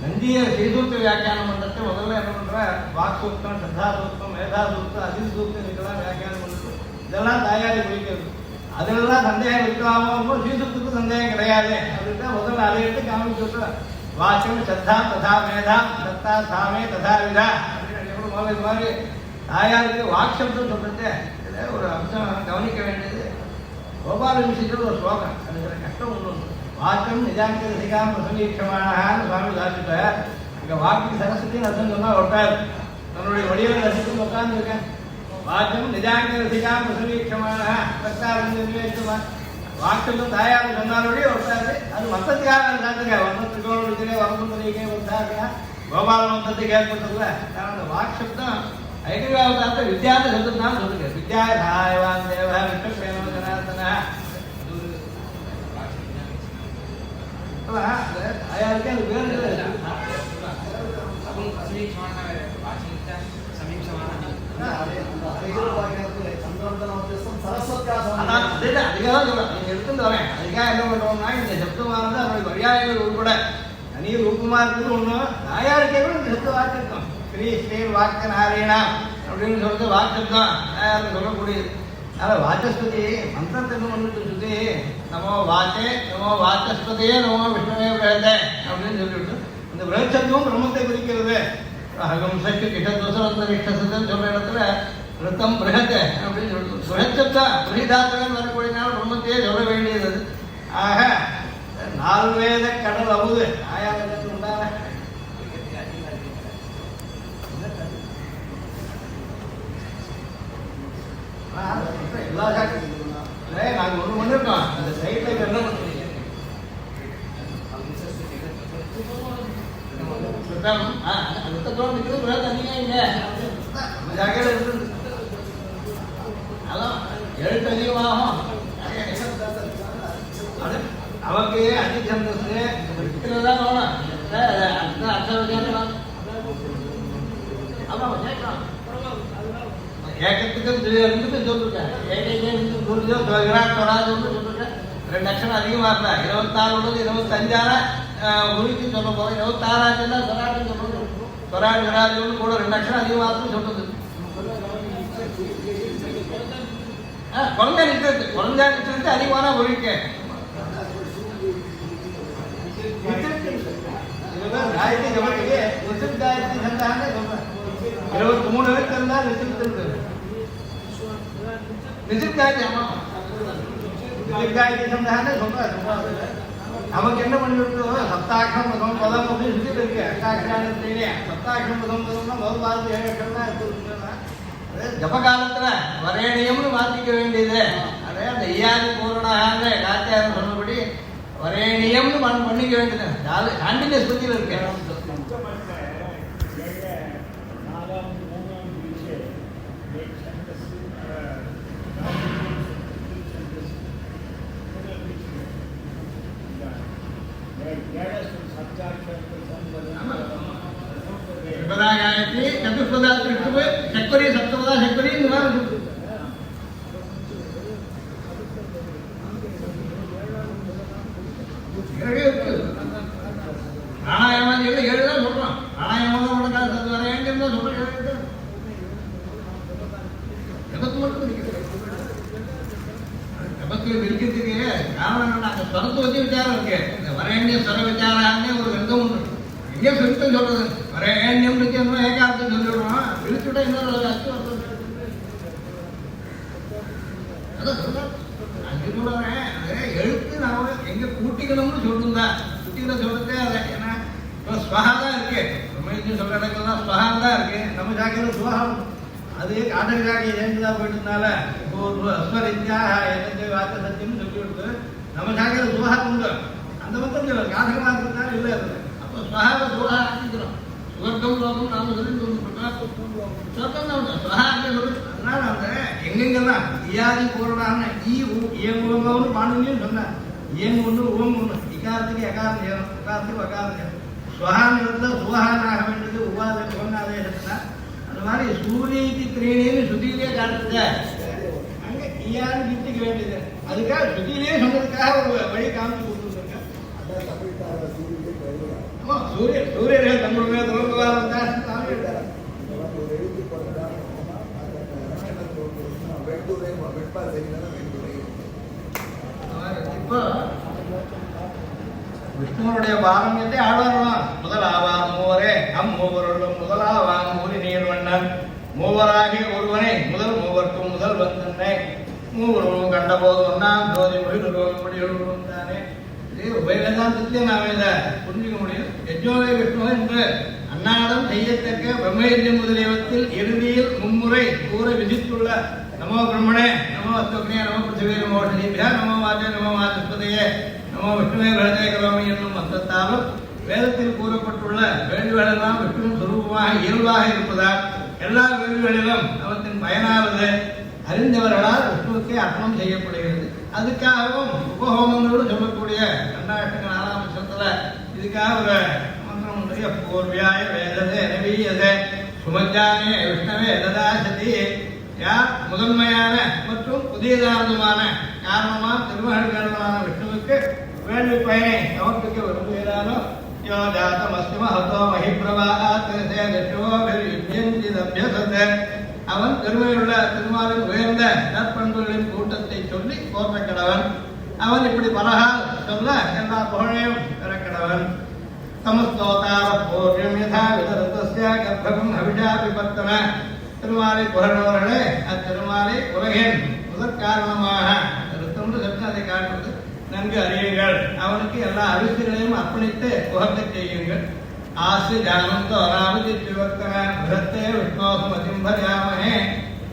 நந்திய ஸ்ரீசூக்த வியாக்கியானம் பண்றது முதல்ல என்ன பண்ற வாக்குத்தம் சத்தாசூக்தம் மேதாசூக்தம் அதிசூக்தம் இதுக்கெல்லாம் வியாக்கியானம் பண்றது இதெல்லாம் தாயாரை குறிக்கிறது. அதெல்லாம் சந்தேகம் இருக்காமோ ஸ்ரீசூக்துக்கு சந்தேகம் கிடையாது அப்படின்னா முதல்ல அதை எடுத்து காமிச்சு வாக்கியம் சத்தா ததா மேதா சத்தா சாமே ததா விதா அப்படின்னு இது மாதிரி தாயாருக்கு வாக்சப்தம் சொல்றது ஒரு அம்சம் கவனிக்க வேண்டியது. கோபால விஷயத்தில் ஒரு ஸ்லோகம் அதுக்கிற கஷ்டம் ஒன்று. வாக்கம் நிஜாங்க ரசிகாம் பிரசங்கீட்சமானு சுவாமி சாப்பிட்டார். இங்கே வாக்கு சரஸ்வதினு அர்த்தம் சொன்னால் ஒட்டார். தன்னுடைய வடிவில் ரசித்து உட்கார்ந்துருக்கேன். வாக்கம் நிஜாங்க ரசிகாம் பிரசங்கீட்சமான சத்தாரமா வாக்குக்கும் தாயாரும் சொன்னாரோடய ஒட்டாரு. அது மந்தத்துக்காக சாத்துங்க வர்ணத்துக்கோளே வரமுந்தரிக்கே வந்தாங்க கோபால மந்தத்துக்கு ஏற்பட்டதுல அந்த வாக்சப்தம் ஐக்கியாவதார்த்த வித்யாத சப்தம் சொல்லுங்க. வித்யா சாயவான் தேவ விஷ்ணு ஜனார்தன தாயாருக்கே அது பேர் எடுத்துட்டு வரேன். அதுக்காக என்ன பண்றோம்னா இந்த சப்தமானது அவருடைய பரியாயங்கள் உட்பட தனி ரூபமா இருக்குது. ஒண்ணு தாயாருக்கே கூட இந்த சப்த வாக்கு இருக்கும். ஸ்ரீ ஸ்ரீ வாக்க நாராயணா அப்படின்னு சொல்றது வாக்குதான் தாயாருக்கு சொல்லக்கூடியது. அதனால வாச்சஸ்பதி மந்திரத்தை என்ன பண்ணிட்டு சுத்தி நமோ வாச்சே நமோ வாச்சஸ்பதியே நமோ விஷ்ணுவே பிரேதே அப்படின்னு சொல்லிவிட்டு இந்த பிரேட்சத்துவம் பிரம்மத்தை குறிக்கிறது. அகம் சக்தி கிட்டத்தொசரந்த விஷ்ணசத்தன்னு சொல்ற இடத்துல விரத்தம் பிரகத்தை அப்படின்னு சொல்லிட்டு பிரகத்தா பிரகிதாத்தவன் வரக்கூடியனால பிரம்மத்தையே சொல்ல வேண்டியது. ஆக 4 வேத கடல் அமுது ஆயாதத்துக்கு உண்டான எல்லா நாங்கள் ஒன்று பண்ணிருக்கோம். அந்த சைட்ல என்ன பண்ணுறீங்க அதான் எழுத்து அதிகமாகும். அவருக்கு அதிசந்தஸ் தான் வேணும். ஏகத்துக்கு 2 சொல்லிருக்கேன். விராட் வராதுன்னு சொல்லிருக்கேன். 2 அக்ஷரம் அதிகமாக இருந்தா 24 உள்ளது 25 உரிக்கு சொல்ல போறோம். 26 சொராட்டு சொல்றது. சொராட் விராஜுன்னு கூட 2 அக்ஷரம் அதிகமாக சொல்றது. குழந்தை நிறுத்தது அதிகமான ஒழிக்க காயத்ரி ஜபத்துக்கு நிசித் காயத்ரி சந்தான்னு சொல்றேன். 23 வரைக்கும் இருந்தா நிசித் காயத்ரி காயத்ரி சந்தான்னு சொல்றாரு. நமக்கு என்ன பண்ணிவிட்டோம் சப்தாட்சம் பதம் பதம் அப்படின்னு சுத்திட்டு இருக்கு. அஷ்டாட்சரானே சப்தாட்சம் பதம் பதம்னா முதல் பாரதி 7 அக்ஷரம் தான் இருக்குதுன்னா ஜப காலத்துல வரேணியம்னு மாத்திக்க வேண்டியது. அதே அந்த ஈயாதி பூரணாக காத்தியாரம் சொன்னபடி வரேணியம்னு பண்ணிக்க வேண்டியது. காண்டினியஸ் பத்தியில் இருக்கு. गायत्री चतुष्पदा चक्री सप्तपदा चक्री प्राणायाम प्राणायाम कारण स्वरத்தை வச்சு விசாரம் இருக்கு. வரேண்ய ஸ்வர விசாரான்னு ஒரு ரெண்டும் உண்டு. இங்கே சுருத்தம் சொல்றது வரேண்யம் ஏகார்த்தம் சொல்லிவிடுறோம். இழுச்சுட இன்னொரு அச்சு வந்து அதான் சொல்ல அஞ்சு சொல்றேன். அதை எழுத்து நாம எங்க கூட்டிக்கணும்னு சொல்லுங்க. கூட்டிக்கிற சொல்றதே அதை ஏன்னா இப்போ ஸ்வஹா தான் இருக்கு. பிரம்மேஜி சொல்ற இடங்கள்லாம் ஸ்வஹா தான் இருக்கு. நம்ம ஜாக்கியில் சுவஹம் அது காட்டக ஜாக்கி சேர்ந்துதான் போயிட்டதுனால இப்போ ஒரு அஸ்வரித்யா எந்த வார்த்தை சத்தியம்னு சொல்லி கொடுத்து நம்ம ஜாக்கியில் சுவஹா உண்டு. அந்த மொத்தம் இல்லை காட்டகமாக இருக்கிறதுனால இல்லை. அது அப்போ ஸ்வஹாவை சுவஹா ஆக்கிக்கிறோம். சுவர்க்கம் லோகம் நாம சொல்லி சொர்க்கம் தான் உண்டு. ஸ்வஹா அங்கே சொல்லி அதனால அந்த எங்கெங்கெல்லாம் இயாதி பூரணான இயங்குவங்கன்னு பாண்டவனையும் சொன்னார். இயங்கு ஒன்று உவம் ஒன்று இக்காரத்துக்கு எகாரம் செய்யணும், எக்காரத்துக்கு வகாரம் செய்யணும். ஸ்வஹான் இருந்தால் சுவஹானாக வேண்டியது உபாத சுவனாதேசத்துல அந்த மாதிரி சூரியக்கு திரீணின்னு சுத்தியிலே காட்டுறது அங்கே இயாரு கிட்டிக்க வேண்டியது. அதுக்காக சுத்தியிலே சொன்னதுக்காக ஒரு வழி காமிச்சு கொடுத்துருக்காங்க. ஆமா சூரியர்கள் தங்களுடைய தொடர்புகாரம் இப்போ விஷ்ணுவனுடைய பாரமியத்தை ஆழ்வார்களாம். முதலாவாம் மூவரே மூவருள்ளும் முதலாவாம் மூரி நீர்வண்ணன் மூவராகிய ஒருவனை முதல் மூவர்க்கும் முதல் வந்தன்னை மூவரும் கண்டபோது ஒன்னாம் ஜோதி மொழிகளும் தானே. இதே உபயோகத்தை நாம் இதை புரிஞ்சுக்க முடியும். யஜ்ஞோவை விஷ்ணு என்று அன்னாடம் செய்யத்தக்க பிரம்மயஜ்யம் முதலியவத்தில் இறுதியில் மும்முறை கூற விதித்துள்ள நமோ பிரம்மணே நமோ அஸ்தோக்னே நமோ பிருத்திவே நமோ ஷனீபியா நமோ வாஜே நமோ வாசஸ்பதையே நமோ விஷ்ணுவே கிரகதே கரோமி என்னும் மந்திரத்தாலும் வேதத்தில் கூறப்பட்டுள்ள வேள்விகளெல்லாம் விஷ்ணு சுரூபமாக இயல்பாக இருப்பதால் எல்லா வேள்விகளிலும் அவற்றின் பயனானது அறிந்தவர்களால் விஷ்ணுவுக்கே அர்ப்பணம் செய்யப்படுகிறது. அதுக்காகவும் உபஹோமங்களோடு சொல்லக்கூடிய கண்டாஷ்டங்கள் 4ஆம் வருஷத்துல இதுக்காக ஒரு மந்திரம் உண்டு. பூர்வியாய வேததே நவீயதே சுமஜானே விஷ்ணவே ததாசதி. யார் முதன்மையான மற்றும் புதியதானதுமான காரணமா திருமகள்களான விஷ்ணுவுக்கு வேள்வி பயனை சமர்ப்பிக்க விரும்புகிறானோ யோ ஜாத்தமஸ்தி மஹதோ மஹிப்ரவாத் அபியசத்தை அவன் பெருமையுள்ள திருமாலின் உயர்ந்த நற்பண்புகளின் கூட்டத்தை சொல்லி போற்றக்கடவன். அவன் இப்படி பலகால் சொல்ல எல்லா புகழையும் பெறக்கடவன். சமஸ்தோதார பூர்யம் யதா விதரதஸ்ய கர்ப்பகம் அபிஷா விபர்த்தன. திருமாலை புகழ்பவர்களே அத்திருமாலை உலகின் முதற் காரணமாக திருத்தொன்று சப்தத்தை காட்டுவது நன்கு அறியுங்கள். அவனுக்கு எல்லா அரிசிகளையும் அர்ப்பணித்து புகழ்ந்து செய்யுங்கள். ஆசி ஜானந்தோ ராமதி விவர்த்தன பிரத்தே விஷ்ணோகம் அதிம்பரியாமகே.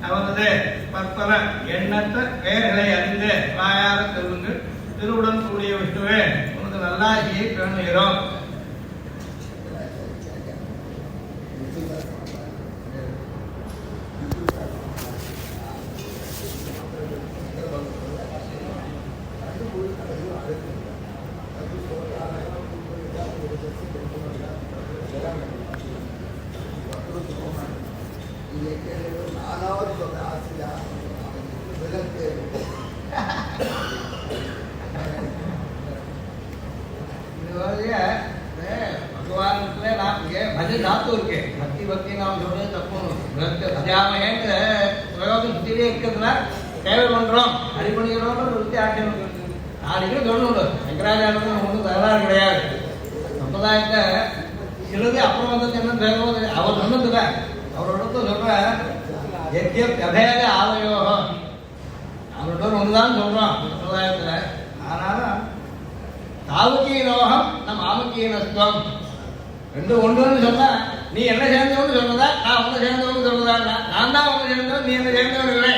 அவனது பற்பல எண்ணற்ற பெயர்களை அறிந்து வாயார சொல்லுங்கள். திருவுடன் கூடிய விஷ்ணுவே உனக்கு நல்லாசியை பேணுகிறோம். பகவானுக்குள்ளே நாம் இங்கே பஜ தாத்து இருக்கு. பக்தி பக்தி நாம் சொல்றது தப்பு. பஜாமகேங்கிற பிரயோகம் சுத்திலே இருக்கிறதுனா தேவை பண்றோம் அடிப்பணிகிறோம் விருத்தி ஆட்சியம் நாளைக்கு சொல்லணும். சங்கராச்சாரம் ஒன்றும் தகராறு கிடையாது. சம்பிரதாயத்தை சிலது அப்புறம் வந்து என்ன தேவை அவர் சொன்னதுல அவரோட சொல்ற கதையாக ஆவயோகம் அவரோட ஒன்றுதான் சொல்றோம் சம்பிரதாயத்துல. ஆனாலும் தாவுக்கீனோகம் நம் ஆமக்கீனஸ்துவம் ரெண்டு ஒன்றுன்னு சொன்னா நீ என்ன சேர்ந்தவன்னு சொல்றதா நான் ஒன்று சேர்ந்தவன்னு சொல்றதா? நான் தான் ஒன்று சேர்ந்தவன் நீ என்ன சேர்ந்தவன் இல்லை.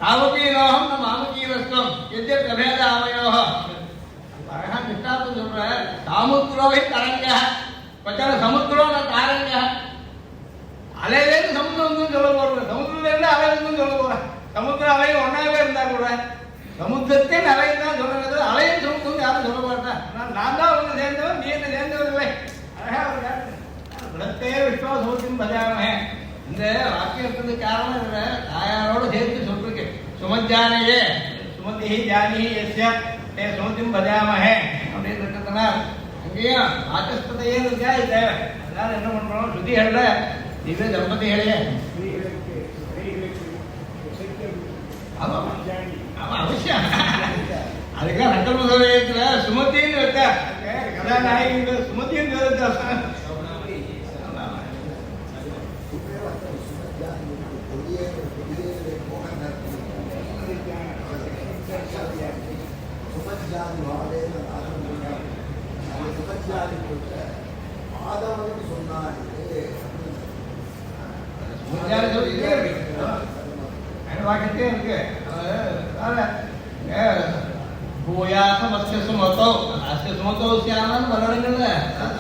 தாவுக்கீனோகம் நம் ஆமக்கீனஸ்துவம் எத்திய கபேத ஆவயோகம் அழகா நிஷ்டாத்தம் சொல்ற. சாமுத்ரோவை தரங்க பச்சால சமுத்திரம் தாரங்க. அலையிலேருந்து சமுத்திரம் வந்து சொல்ல போறேன். சமுத்திரத்திலேருந்து அலை வந்து சொல்ல போறேன். சமுத்திரம் அலையும் ஒன்னாவே இருந்தா கூட சமுத்திரத்தின் அலையும் தான் சொல்றது. அலையும் சமுத்திரம் யாரும் சொல்ல மாட்டேன். நான் தான் ஒன்று சேர்ந்தவன் நீ என்ன சேர்ந்தவன் இல்லை. அழகா விடத்தே விஸ்வாசோத்தின் பஜாமே. இந்த வாக்கியத்துக்கு காரணம் இல்லை. தாயாரோடு சேர்த்து சொல்றேன். சுமஜானையே சுமதி ஜானி எஸ்ய சுமதிம் பஜாமஹே அப்படின்னு இருக்கிறதுனால அங்கேயும் வாச்சஸ்பதையே இருக்கா இது தேவை. அதனால என்ன பண்றோம் சுத்திகள்ல திவ்ய தம்பதிகளே அவசியம். அதுக்காக நக்கல் முதலயத்துல சுமத்தின்னு இருக்க கதாநாயகி சுமத்தின்னு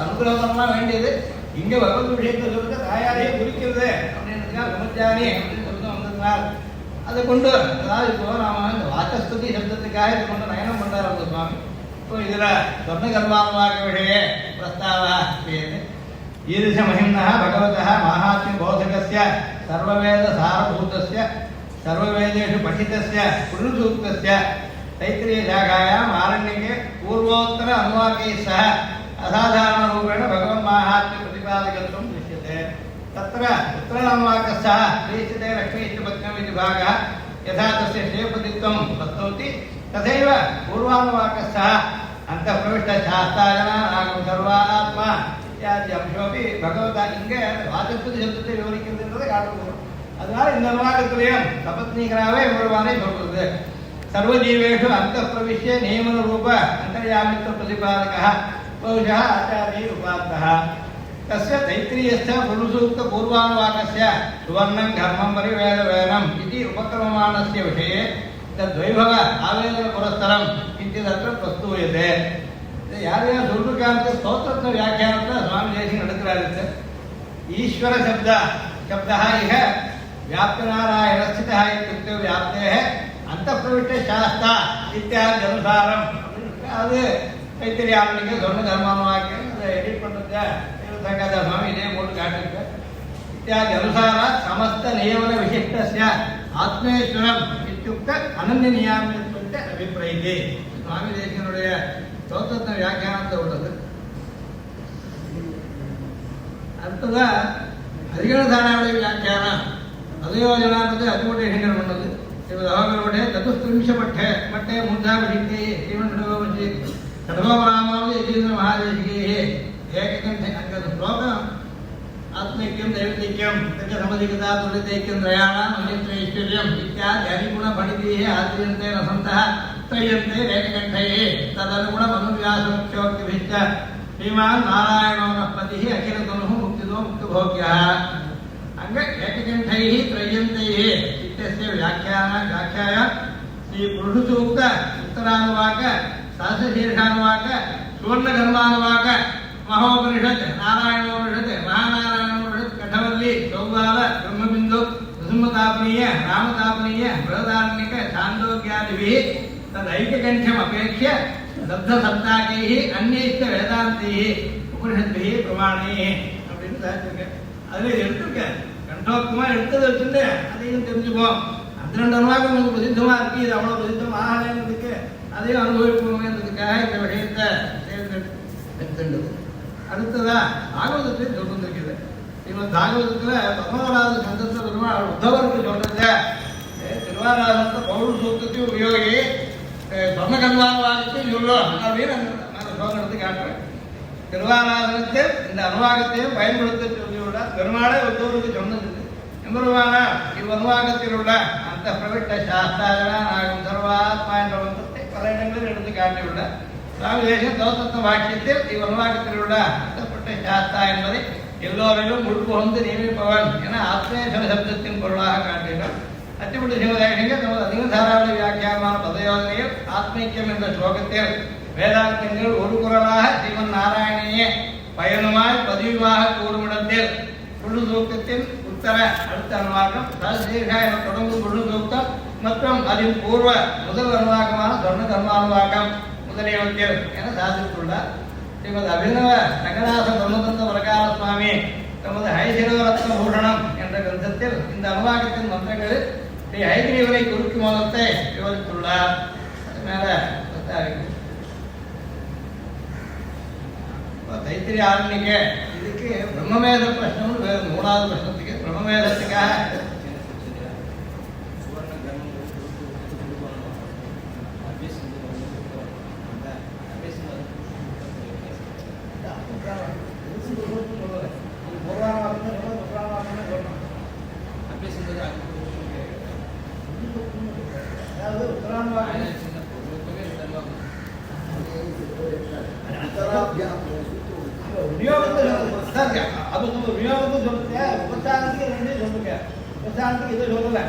அனுகிரகம் வேண்டியது இங்க பகவத் விஷயத்தை சொல்றது தாயாரையே குறிக்கிறது அப்படின்றதுக்காக சமஜானி அப்படின்னு சொல்லிட்டு வந்ததுனால் அதை கொண்டு அதாவது இப்போ நாம இந்த வாச்சஸ்துதி சப்தத்துக்காக இதை கொண்டு நயனம் பண்றாரு அந்த சுவாமி. இப்போ இதுல சொர்ண கர்மானுவாக விஷய பிரஸ்தாவா ஈரிஷ மகிம்னா பகவதः மாஹாத்மிய போதகஸ்ய சர்வவேத சாரபூதஸ்ய சர்வவேதேஷு பఠితஸ்ய புருஷசூக்தஸ்ய தைத்திரிய சாகாயாம் ஆரண்யके पूर्वोत्तर अनुवाकैः सह असाधारणरूपेण भगवन् माहात्म्य प्रतिपादकत्वं दृश्यते. तत्र उत्तरानुवाकस्थः क्रियते लक्ष्मीष्टपत्नम् इति भागः यथा तस्य श्रेयपतित्वं प्रस्तौति तथैव पूर्वानुवाकस्थः अन्तःप्रविष्टशास्त्राजनानागं सर्वात्मा इत्यादि अंशोपि भगवता इங்கே வாசஸ்துதி சப்தத்தை விவரிக்கின்றதை காட்டுகிறோம். அதனால இந்த அனுவாகத்திலையும் சபத்னீகராகவே பெருமானை சொல்றது. सर्वजीवेषु अन्तःप्रविश्य नियमनरूप अन्तर्यामित्व प्रतिपादकः बहुशः आचार्यैः उपात्तः. तस्य तैत्तिरीयस्य पुरुषसूक्त पूर्वानुवाकस्य सुवर्णं घर्मं परिवेदवेदम् इति उपक्रममाणस्य विषये तद्वैभव आवेदनपुरस्सरं किञ्चिदत्र प्रस्तूयते. यार यार சொல்லிருக்காங்க ஸ்தோத்திரத்த வியாக்கியானத்தை சுவாமி தேசிகன் எடுக்கிறாரு. ஈஸ்வர शब्दः इह व्याप्तनारायणस्थितः इत्युक्ते व्याप्तेः अंतःप्रविष्ट शास्त्रा इत्यादि अनुसारम அது தைத்திரியாரணிக்கு சொன்ன கர்மானுவாக்கியம் அதை எடிட் பண்ணுறது சங்கத சுவாமி இதே போட்டு காட்டிருக்க இத்தியாதி அனுசார சமஸ்த நியமன விசிஷ்டஸ்ய ஆத்மேஸ்வரம் இத்தியுக்த அனன்ய நியாமியத்துவத்தை அபிப்பிராயத்தை சுவாமி தேசிகனுடைய ஸ்தோத்திர வியாக்கியானத்தை உள்ளது. அடுத்ததா அதிகரணதானாவுடைய வியாக்கியானம் அதயோஜனானது அதிமோட்டேஷன் பண்ணது. अवगमने चतुस्त्रिंशपट्टे मट्टे मुद्राभिषिक्ते श्रीमन्नडोवचि षड्भवरामावलि यतीन्द्र महादेशिके एककण्ठे अंगद श्लोक आत्मैक्यं दैवतैक्यं तच्च समधिगता तुलितैक्यं त्रयाणाम् अन्यत्रैश्वर्यम् इत्यादि हरिगुण फणिभिः आद्रियन्ते रसन्तः त्रयन्ते एककण्ठैः तदनुगुणमनुव्यासमुख्योक्तिभिश्च श्रीमान् नारायणो नःपतिः अखिलतनुः मुक्तिदो मुक्तभोग्यः अंग एककण्ठैः त्रयन्तैः व्याख्याय श्री पुरुषसूक्त उत्तरानुवाक सहस्रशीर्षानुवाक सुवर्णकर्मानुवाक महोपनिषत् नारायणोपनिषत् महानारायणोपनिषत् कठवल्ली सौबाल ब्रह्मबिंदु नृसिंहतापनीय रामतापनीय बृहदारण्यक छान्दोग्यादिभिः तदैककण्ठ्यम् अपेक्ष्य लब्धसप्ताकैः अन्यैश्च वेदान्तैः उपनिषद्भिः प्रमाणैः அப்படின்னு சாதிச்சிருக்கேன். அதில் எடுத்திருக்கேன் கண்டோக்கமா எடுத்ததை வச்சுட்டு அதையும் தெரிஞ்சுப்போம். அந்த ரெண்டு அனுவாக்கம் நமக்கு பிரசித்தமா இருக்கு. இது அவ்வளவு பிரசித்தம் ஆகலைன்றதுக்கு அதையும் அனுபவிப்போமேன்றதுக்காக இந்த விஷயத்தை எடுத்துட்டது. அடுத்ததா பாகவதத்தையும் சொல்லிருக்குது. இவன் பாகவதத்துல 11வது சந்தத்தை பெருமாள் உத்தவருக்கு சொல்றத திருவாராதனத்தை பௌர் சூக்கத்தையும் உபயோகி சொன்ன கல்வானுவாதத்தையும் சொல்லும் அப்படின்னு நான் சோதனத்தை காட்டுறேன். திருவாராதனத்தை இந்த அனுவாகத்தையும் பயன்படுத்த சொல்லிவிட பெருமாளை ஒருவருக்கு சொன்னது. எம்பெருமான இவ்வனுவாகத்தில் உள்ள அந்த பிரவிட்ட சாஸ்திராஜனாகும் சர்வாத்மா என்ற மந்திரத்தை பல இடங்களில் எடுத்து காட்டியுள்ள சுவாமி தேசிகன் தோத்தத்த வாக்கியத்தில் இவ்வனுவாகத்தில் உள்ள அந்தப்பட்ட சாஸ்தா என்பதை எல்லோரையும் உள்புகுந்து நியமிப்பவன் என ஆத்மேஸ்வர சப்தத்தின் பொருளாக காட்டினார். அத்திப்பட்டு சிவதேசிகர் தமது அதிகதாராவளி வியாக்கியானமான பதயோதனையில் ஆத்மைக்கியம் என்ற ஸ்லோகத்தில் வேதாந்தங்கள் ஒரு குரலாக ஸ்ரீமன் நாராயணையே பயனுமாய் பதிவுமாக கூறுமிடத்தில் புழு சூக்கத்தின் உத்தர அடுத்த அனுவாக்கம் சீர்கா என தொடங்கும் புழு சூக்தம் மற்றும் அதில் பூர்வ முதல் அனுவாக்கமான சொர்ண கர்மானுவாக்கம் முதலியவற்றில் என சாதித்துள்ளார். ஸ்ரீமத் அபிநவ ரங்கநாத பிரம்மதந்த பிரகார சுவாமி தமது ஹைசிரவரத்ன பூஷணம் என்ற கிரந்தத்தில் இந்த அனுவாக்கத்தின் மந்திரங்களில் ஸ்ரீ ஹைகிரீவரை குறுக்கு மோதத்தை விவரித்துள்ளார். அது மேல தைத்திரி ஆரண்யக்க இதுக்கு பிரம்மவேத பிரஷ்னம்னு வேறு 3வது பிரஷ்னத்துக்கு பிரம்மவேதத்துக்காக பிரசாதத்துக்கு ரெண்டு சொல்லுங்க. பிரசாதத்துக்கு இதை சொல்லல.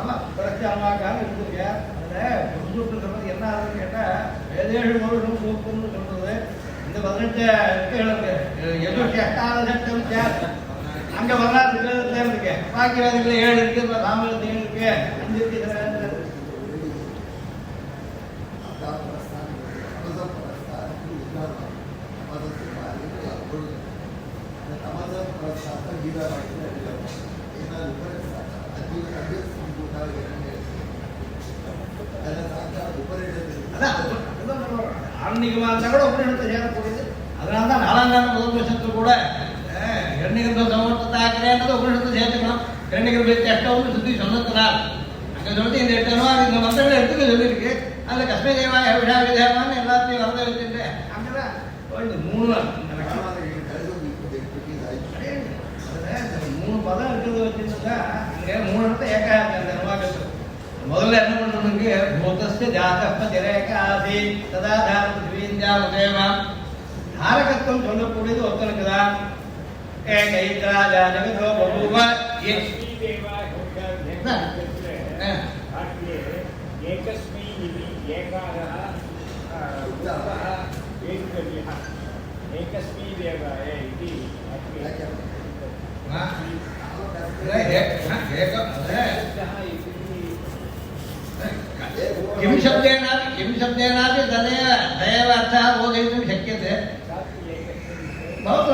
ஆமா பிரச்சாரமாக இருக்குங்க. அதில் புதுசூட்டு சொல்றது என்ன ஆகுதுன்னு கேட்டால் வேதேழு வருஷம் சூப்புன்னு சொல்றது. இந்த 18 இருக்கு 8 அங்கே வரலாறு இருக்கு. பாக்கி வேதங்கள் 7 இருக்கு. ராமகத்தில் 7 இருக்கு. 5 இருக்கு. ஆன்மீகமாக இருந்தால் கூட உபநிஷத்தை சேரக்கூடியது. அதனால தான் 4ஆம் முதல் வருஷத்தில் கூட இரண்டிகர்ப சமூகத்தை ஆக்கிறேன்றது உபநிஷத்தை சேர்த்துக்கணும். இரண்டிகர்ப எட்டவும் சுற்றி சொன்னதுனால் அங்கே சொல்லிட்டு இந்த 8 இந்த மந்திரங்களை எடுத்துக்க சொல்லியிருக்கு. அதில் கஷ்மி தேவாய விழாவி தேவான்னு எல்லாத்தையும் வரத வச்சுட்டு அங்கேதான் 3 பதம் இருக்கிறத வச்சுருந்தா அங்கே 3 இடத்த ஏகாது அந்த நிர்வாகத்தில். முதல்ல என்ன பண்ணுறதுக்கு பூதஸ்ய ஜாதப்ப ஜரேக ஆசி சதா தாரத்யா உதயமா தாரகத்துவம் சொல்லக்கூடியது ஒருத்தனுக்கு தான். கைத்ராஜா ஜெகதோ பபூவ किं शब्देनापि तदेव अर्थः बोधयितुं शक्यते. भवतु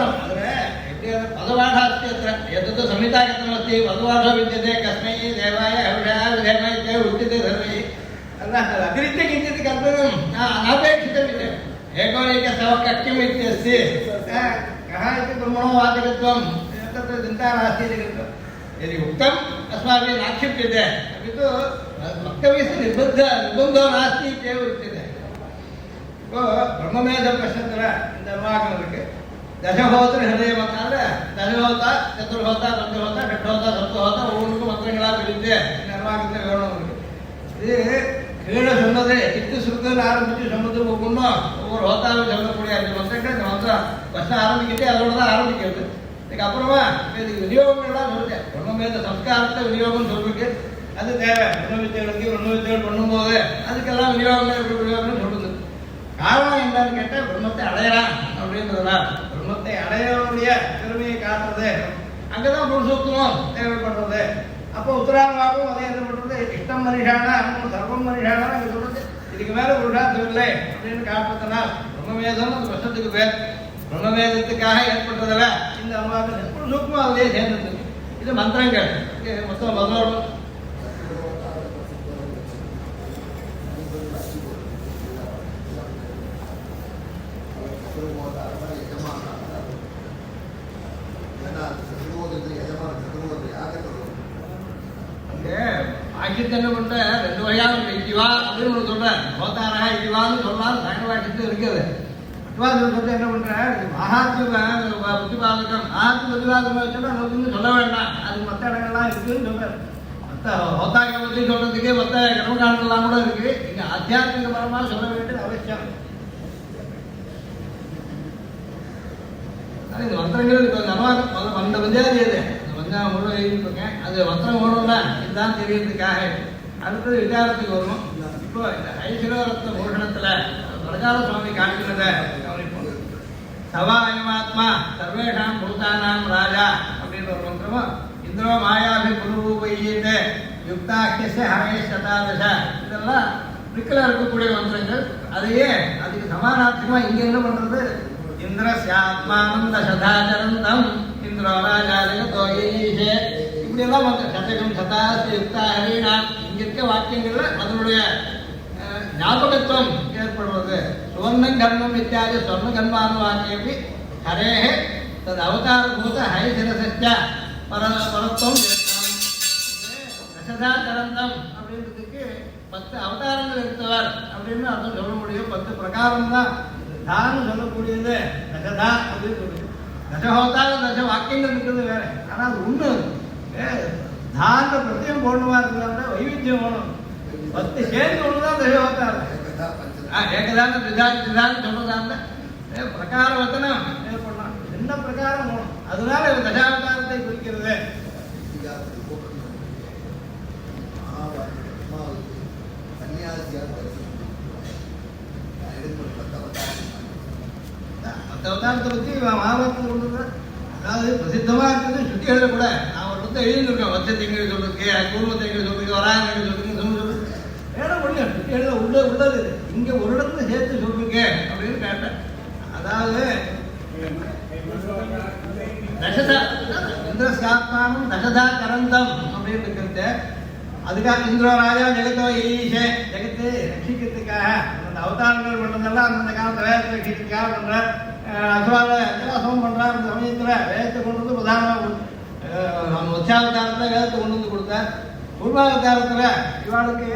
पदपाठः अस्ति अत्र. एतत् संहिताकथनमस्ति. पदपाठो विद्यते कस्मै देवाय हविषः विधेम इत्येव उच्यते सर्वैः. अतिरिच्य किञ्चित् कर्तव्यम् अनपेक्षितमिति. एकोनैकसवकक्यम् इत्यस्ति. कः इति ब्रह्मणो वाचकत्वं तत्र चिन्ता नास्ति इति कृत्वा यदि उक्तम् अस्माभिः नाक्षिप्यते अपि तु वक्तव्यस्य निर्बन्धो नास्ति इत्येव उच्यते. இப்போ பிரம்மவேத பிரச்சனத்தில் இந்த நிர்வாகம் இருக்கு. தசஹோத்திர ஹிருதயமத்தால் தசஹோத்தா சதுர்ஹோத்தா பஞ்சஹோத்தா ஷட்ஹோத்தா சப்தஹோத்தா ஒவ்வொன்றுக்கும் மந்திரங்களாக பிரித்து நிர்வாகத்தில் வேணும் இருக்கு. இது கீழே சொன்னது இத்து சுருக்கல் ஆரம்பித்து சொன்னது ஒவ்வொன்றும் ஒவ்வொரு ஹோத்தாவும் சொல்லக்கூடிய 5 மந்திரங்கள். இந்த மந்திரம் ஃபஸ்ட்டு ஆரம்பிக்கிட்டு அதோட தான் ஆரம்பிக்கிறது. இதுக்கப்புறமா இதுக்கு விநியோகங்கள்லாம் சொல்லுது. பிரம்மவேத சம்ஸ்காரத்தை விநியோகம் சொல்லிருக்கு. அது தேவை. பிரம்மவித்தியர்கள் பண்ணும்போது அதுக்கெல்லாம் விநியோகங்கள் எப்படி விநியோகம்னு சொல்லுது. காரணம் என்னன்னு கேட்டால் பிரம்மத்தை அடையலாம் அப்படின்றதுனால பிரம்மத்தை அடையக்கூடிய திறமையை காட்டுறது. அங்கதான் புருஷோத்தமம் தேவைப்படுறது. அப்போ உத்தராவாகவும் அதே என்ன பண்றது இஷ்டம் மனுஷான சர்வம் மனுஷான அங்கே சொல்றது. இதுக்கு மேல புருஷார்த்தம் இல்லை அப்படின்னு காட்டுறதுனால் பிரம்மவேதம் அந்த வருஷத்துக்கு பேர். பிரம்மவேதத்துக்காக ஏற்பட்டதில்ல இந்த அனுவாதம் புருஷோத்தமும் அதிலே சேர்ந்தது. இது மந்திரங்கள் மொத்தம் 11. வாக்கியத்தை என்ன பண்ற 2 வகையாக இதுவா அப்படின்னு சொல்றேன். ஹோதாரா இதுவான்னு சொல்லலாம். சகல வாக்கியத்தில் இருக்குது. சொல்றது என்ன பண்ற மகாத்ம புத்திபாதகம் மகாத்ம புத்திபாதகம் வச்சோம்னா நமக்கு சொல்ல வேண்டாம். அது மற்ற இடங்கள்லாம் இருக்குன்னு சொல்றாரு. மற்ற ஹோதாக்க பற்றி சொல்றதுக்கு மற்ற கர்மகாண்டெல்லாம் கூட இருக்கு. இங்க ஆத்தியாத்மிக பரமா சொல்ல வேண்டியது அவசியம். இந்த மந்திரங்கள் இப்போ அனுவாதம் அந்த பஞ்சாதி அது கொஞ்சம் முழு எழுதிருக்கேன். அது மந்திரம் ஓடும்ல இதுதான் தெரியறதுக்காக. அடுத்தது விசாரத்துக்கு வரும். இப்போ இந்த ஐஸ்வரரத்ன பூஷணத்துல பிரகார சுவாமி காட்டுகிறத கவனிப்போம். சவாயமாத்மா சர்வேஷாம் பூதானாம் ராஜா அப்படின்ற ஒரு மந்திரமும் இந்திரோ மாயாபி புருபையீட்டு யுக்தாக்கிய ஹரே சதாதச இதெல்லாம் ரிக்கில் இருக்கக்கூடிய மந்திரங்கள். அதையே அதுக்கு சமானார்த்தமா இங்க என்ன பண்றது இந்திரஸ்யாத்மானந்த சதாச்சரந்தம் இந்திரோ ராஜா ஜெகதோ ஈஷே இப்படி எல்லாம் சதகம் சதாசி யுக்தா ஹரீனா இங்க இருக்க வாக்கியங்கள்ல அதனுடைய ஞாபகத்துவம் ஏற்படுவது. சுவர்ணம் கர்மம் இத்தியாதி ஸ்வர்ண கர்மானு வாக்கியப்பி ஹரேஹே தது அவதாரபூத ஹைசிரசச்ச பரத்துவம் தசதாச்சரந்தம் அப்படின்றதுக்கு 10 அவதாரங்கள் எடுத்தவர் அப்படின்னு அர்த்தம் சொல்ல முடியும். 10 பிரகாரம் தான் தான் சொல்லக்கூடியது. தசதா அப்படின்னு சொல்லுது. தசஹோத்தால தச வாக்கியங்கள் இருக்கிறது வேற. ஆனால் அது ஒன்று தான பிரத்தியம் போடணுமா இருக்கிறதா வைவித்தியம் வேணும். 10 சேர்ந்து ஒன்று தான் தசஹோத்தால. ஏகதான திதான்னு சொல்றதான பிரகார வத்தனம் ஏற்படலாம். என்ன பிரகாரம் அதனால தசாவதாரத்தை குறிக்கிறது. அவதாரத்தை பற்றி மகாபாரதத்தில் கொண்டு அதாவது பிரசித்தமாக இருக்கிறது சுட்டிகளை கூட நான் ஒரு இடத்த எழுதியிருக்கேன். வச்சத்தை எங்கே சொல்றதுக்கு, பூர்வத்தை எங்கே சொல்றதுக்கு, வராங்க எங்கே சொல்றதுக்கு சொல்றது வேணும் முடியும். சுட்டிகளில் உள்ளது இங்கே ஒரு இடத்துல சேர்த்து சொல்றீங்க அப்படின்னு கேட்டேன். அதாவது தசதா இந்திரஸ்காத்மானம் தசதா கரந்தம் அப்படின்னு இருக்கிறது. அதுக்காக இந்திர ராஜா ஜெகத்தோ ஈஷே ஜெகத்தை ரட்சிக்கிறதுக்காக அந்த அவதாரங்கள் பண்ணுறதெல்லாம் அந்த காலத்தில் வேதத்தை ரட்சிக்கிறதுக்காக பண்ணுற அசுவாத அசுவம் பண்ணுறார். அந்த சமயத்தில் வேதத்தை கொண்டு வந்து பிரதானமாக உச்சாவதாரத்தை வேதத்தை கொண்டு வந்து கொடுத்தார். பூர்வாவதாரத்தில் இவாளுக்கு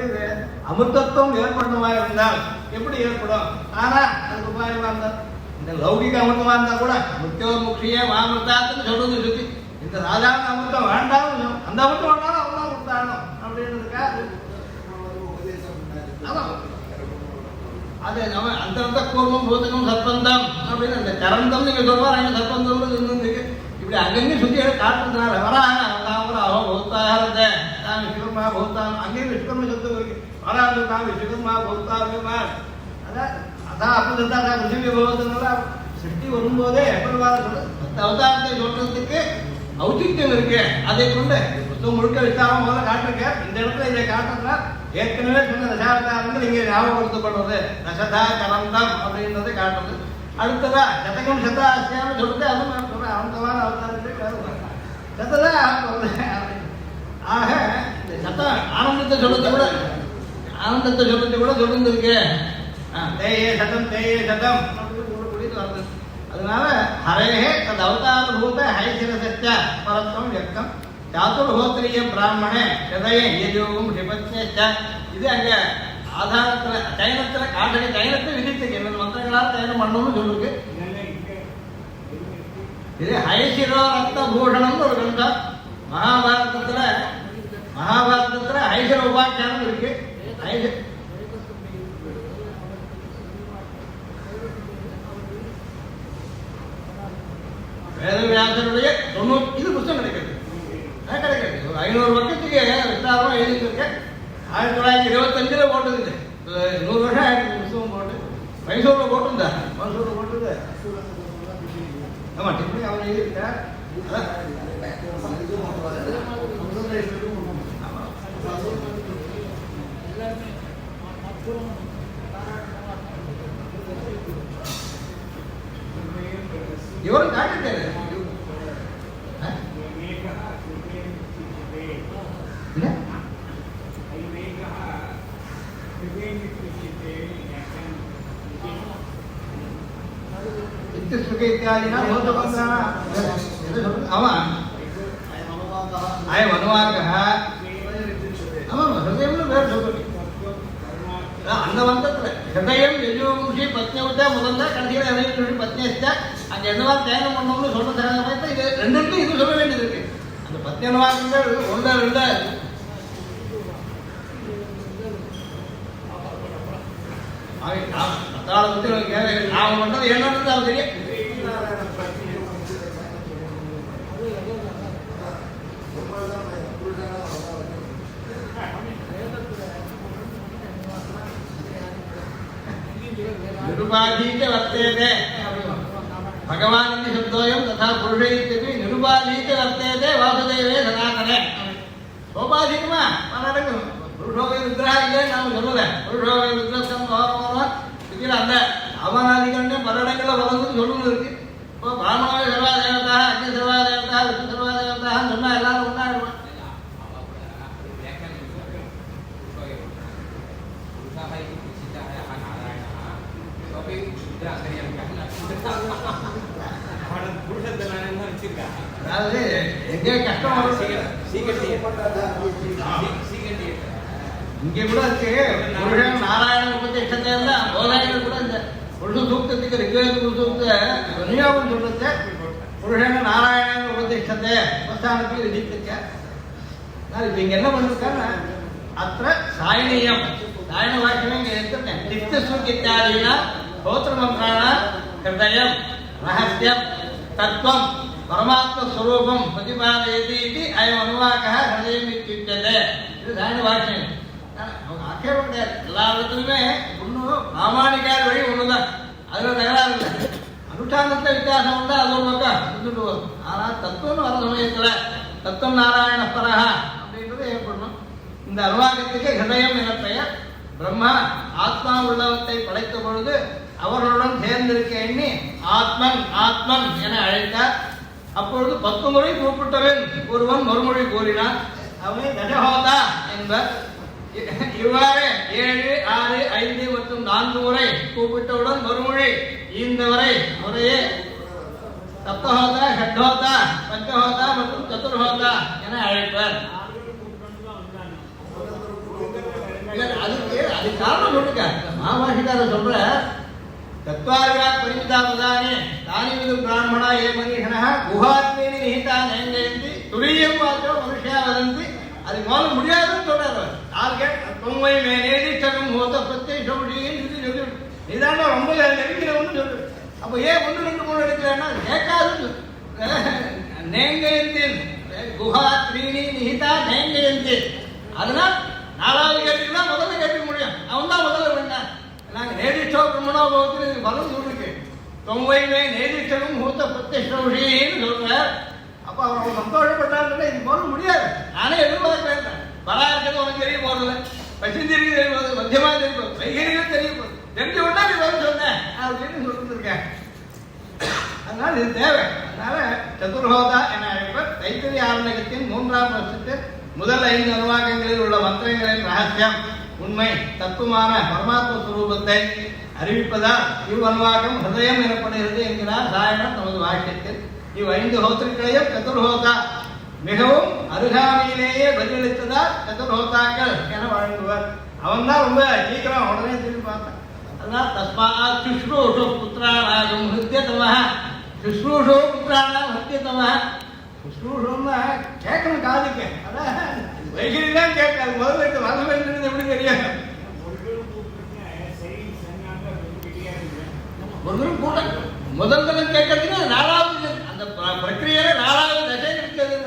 அமிர்தத்துவம் ஏற்படணுமா இருந்தால் எப்படி ஏற்படும்? ஆனால் அதுக்கு உபாயமாக இருந்தால் இந்த லௌகிக அமிர்தமாக இருந்தால் கூட முக்கியோர் முக்கிய மாமிர்தாத்துன்னு சொல்றது சுற்றி இந்த ராஜாவுக்கு அமிர்தம் வேண்டாம், அந்த அமிர்தம் வேண்டாலும் அவங்களாம் கொடுத்தாகணும் அப்படின்றதுக்காக அது நம்ம அந்த கூர்மம் பூதகம் சர்பந்தம் அப்படின்னு அந்த கரந்தம் நீங்க சொல்வார். அங்கே சர்பந்தம் இருக்கு. இப்படி அங்கங்கே சுற்றி காட்டுறதுனால வராங்க அவோ பௌத்தாரத நான் விஸ்வகர்மா பௌத்தாரம் அங்கேயும் விஸ்வகர்ம சொத்து இருக்கு. வராது நான் விஸ்வகர்மா பௌத்தாரமா அதான் அதான் அப்படி தான் ரிஷி பகவதனால சிருஷ்டி வரும்போதே அவதாரத்தை சொல்றதுக்கு ஔச்சித்யம் இருக்கு. அதை கொண்டு புத்தகம் முழுக்க விசாரம் முதல்ல காட்டிருக்க. இந்த இடத்துல இதை காட்டுறதுனா ஏற்கனவே சொன்ன தசாவதாரங்கள் இங்கே ஞாபகப்படுத்தப்படுறது. தசதா கரந்தம் அப்படின்றதை காட்டுறது. அடுத்ததா சதகம் சதாசியான்னு சொல்லிட்டு அது நான் சொல்றேன். அவந்தமான அவதாரத்தை சததா ஆக இந்த சத்த ஆனந்தத்தை சொல்றது கூட ஆனந்தத்தை சொல்றது கூட சொல்லிருக்கு. தேயே சதம் தேயே சதம் அப்படின்னு வருது. அதனால ஹரேஹே தது அவதார பூத ஹைசிரசச்ச பரத்வம் வியக்தம் சாதுர்ஹோத்திரிய பிராமணே ஹிருதய யஜோகம் ஷிபத்யச்ச. இது அங்க ஆதாரத்துல தைனத்துல காட்டுக தைனத்தை விதித்துக்கு என்ன மந்திரங்களால் தைனம் பண்ணணும்னு சொல்லுங்க. இது ஹைசிரோ ரத்த பூஷணம்னு ஒரு கண்டா மகாபாரதத்துல ஹைசிர உபாக்கியானம் இருக்கு. வேதவியாசருடைய 90 இது புத்தகம் கிடைக்கிறது. ஒரு 500 பக்கத்துக்கு விசாரமாக எழுதிருக்கேன். 1925 போட்டது. 100 வருஷம் ஆயிடுச்சு புத்தகம் போட்டு. மைசூரில் போட்டிருந்தா மைசூரில் போட்டது. ஆமாம் டிப்பி அவன் எழுதியிருக்கேன். இவரும் காட்டிருக்காரு. இத்தியாதினா அவன் அயம் அனுவாக ஆமாம் ஹிருதயம்னு பேர் சொல்றேன். அந்த வந்தத்துல ஹிருதயம் எஜோகுஷி பத்னியவத்தா முதல்ல கடைசியில் ஹிருதயம் பத்னியஸ்தா அங்க என்னவா தியானம் பண்ணோம்னு சொல்ற சமயத்தை இது ரெண்டுக்கும் இது சொல்ல வேண்டியது இருக்கு. அந்த பத்னியனுவார்கள் ஒன்றா ரெண்டா அவன் பண்றது என்னன்னு அவன் தெரியும். நிருபாதீக வர்த்தேதே பகவான் சப்தோயம் ததா புருஷைத்தியபி நிருபாதீக வர்த்தேதே வாசுதேவே சனாதனே. சோபாதீகமா பலருக்கு புருஷோகை விக்கிரா இல்லை நாம சொல்லுவேன். புருஷோகை விக்கிரம் இருக்கிற அந்த அவனாதிகண்ட பல இடங்களில் வளர்ந்து சொல்லுவது இருக்கு. இப்போ பிராமணாவை சர்வாதேவதா அக்னி சர்வாதேவதா விஷ்ணு சர்வாதேவதான்னு சொன்னா எல்லாரும் ஒன்றா இருப்பான். அதாவது எங்கே கஷ்டம் இங்கே கூட இருக்கு. புருஷன் நாராயணன் உபத்தி இஷ்டத்தை இருந்தா போதாயங்கள் கூட இந்த புருஷ சூக்தத்துக்கு ரிக்வேத சூக்த விநியோகம் சொல்றது புருஷன் நாராயணன் உபத்தி இஷ்டத்தை உபஸ்தானத்துக்கு விதித்திருக்க. இப்ப இங்க என்ன பண்ணிருக்காங்க அத்த சாயனியம் தாயன வாக்கியம் இங்கே எடுத்துட்டேன். நித்தியஸ்ருதித்தாதீனா ஸ்தோத்திரமந்திராண ஹிருதயம் ரகசியம் தத்துவம் பரமாத்மஸ்வரூபம் பிரதிபாதயதி இது அயம் அனுவாக்கः ஹிருதயம் இத்யுச்யதே. இது தாயன வாக்கியம். ஆட்சேபம் கிடையாது. எல்லா இடத்துலையுமே ஒன்றும் பிராமணிகார வழி ஒண்ணுதான். அதுல தகராறு இல்லை. அனுஷ்டானத்துல வித்தியாசம் உண்டா அது ஒரு பக்கம் இருந்துட்டு வரும். ஆனால் தத்துவம் வர சமயத்துல தத்துவம் நாராயண பரஹா அப்படின்றது ஏற்படணும். இந்த அனுவாகத்துக்கு ஹிருதயம் என பெயர். பிரம்மா ஆத்மா உள்ளவத்தை படைத்த பொழுது அவர்களுடன் சேர்ந்திருக்க எண்ணி ஆத்மன் ஆத்மன் என அழைத்தார். அப்பொழுது 10 முறை கூப்பிட்டவன் ஒருவன் மறுமொழி கூறினான். அவனை தஜஹோதா என்பர். இவ்வாறு 7, 6, 5 மற்றும் 4 முறை கூப்பிட்டவுடன் மறுமொழி ஈந்தவரை முறையே சப்தஹோதா, ஷட்ஹோதா, பஞ்சஹோதா மற்றும் சதுர்ஹோதா என அழைப்பர். அது காரணம் சொல்லுங்க. மகாபாஷிகார சொல்ற தத்வாரியா பரிமிதா பதானே தானி விது பிராமணா ஏ மனிஷனா குஹாத்மேனி நிஹிதா நேங்கயந்தி துரியம் வாச்சோ மனுஷயா வதந்தி. அது போல முடியாதுன்னு சொல்றாரு. தொம்மை மேனேதி சகம் ஹோத பத்தை சௌடின்னு சொல்லி இதாண்டா ரொம்ப நெருங்கிறவன்னு சொல்லு. அப்போ ஏன் 1, 2, 3 எடுக்கிறேன்னா கேட்காதுன்னு நேங்கயந்தி குஹா த்ரீணி நிஹிதா நேங்கயந்தி. அதனால் 4வது கேள்வி தான் முதல்ல கேட்க முடியும். அவன் தான் முதல்ல பண்ணான். நாங்கள் நேதிஷ்டோ பிரம்மணோ போகிறது பலம் சொல்லிருக்கு. தொம்மைமே நேதிஷ்டனும் மூத்த பிரத்யஷ்டன்னு சொல்றார். அப்போ அவர் சந்தோஷப்பட்டாருன்னா இது போல முடியாது. நானே எதிர்பார்க்கிறேன். பலா இருக்கிறது உனக்கு தெரிய போறதில்ல, பசிந்திரிக்கு தெரிய போகுது, மத்தியமா தெரிய போகுது, வைகரிகள் தெரிய போகுது. தெரிஞ்சு விட்டா நீ வந்து சொன்னேன் அப்படின்னு சொல்லிருக்கேன். அதனால இது தேவை. அதனால சதுர்ஹோதா என அழைப்பர். தைத்திரிய ஆரண்யத்தின் 3ஆம் வருஷத்தில் முதல் 5 அனுவாகங்களில் உள்ள மந்திரங்களின் ரகசியம் உண்மை தத்துவமான பரமாத்ம சுரூபத்தை அறிவிப்பதால் இவ்வனுவாகம் ஹிருதயம் எனப்படுகிறது என்கிறார் சாயணர் நமது வாக்கியத்தில். இவ்5 ஹோத்திரிகளையும் சதுர்ஹோதா மிகவும் அருகாமையிலேயே பதிலளித்ததால் சதுர்ஹோதாக்கள் என வழங்குவர். அவன் தான் ரொம்ப சீக்கிரம் உடனே திரும்பி பார்த்தான். அதனால் தஸ்மாத் சுஷ்ரூஷு புத்திராணாகும் ஹிருத்யதமः. சுஷ்ரூஷு புத்திராணாம் ஹிருத்யதமः. சுஷ்ரூஷுன்னா கேட்கணும் காதுக்கு. அதான் வைகரி தான் கேட்காது. முதல்ல வர வேண்டியது எப்படி தெரியும்? முதல் தரம் கேட்கறதுக்கு 4வது அந்த பிரக்கிரியில 4வது தசை இருக்கிறது.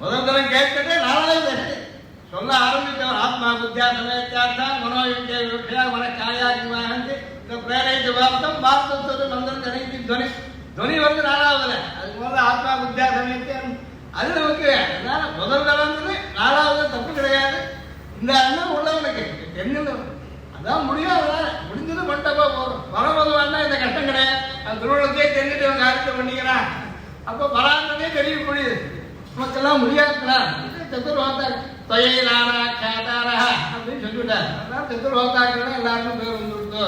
முதல் தரம் கேட்கறதே 4வது தசை. சொல்ல ஆரம்பித்தவர் ஆத்மா புத்தியா சமயத்தார்த்தான் மனோயுக்திய விவக்ஷா மன காயாகிமாகந்து இந்த பிரேரைத்து வார்த்தம் வார்த்தது மந்திரம் ஜனகி துவனி துவனி வந்து 4வது. அது போல ஆத்மா புத்தியா சமயத்தான் அது நமக்கு. அதனால முதல் தரம்ன்றது 4வது தப்பு கிடையாது. இந்த அண்ணன் உள்ளவனுக்கு என்ன அதான் முடியும். அதனால முடிஞ்சது பண்ணிட்டப்பா போறோம். பரமதுவான்னா இந்த கஷ்டம் கிடையாது. அந்த திருவிழத்தையே தெரிஞ்சுட்டு அவன் காரியத்தை பண்ணிக்கிறான். அப்போ பராந்ததே தெரிய முடியுது. நமக்கெல்லாம் முடியாதுக்கிறான். சதுர்ஹோதாக்கள் தொயை நாரா கேட்டாரா அப்படின்னு சொல்லிவிட்டார். அதனால சதுர்ஹோதாக்கள் எல்லாருக்கும் பேர் வந்துவிட்டோ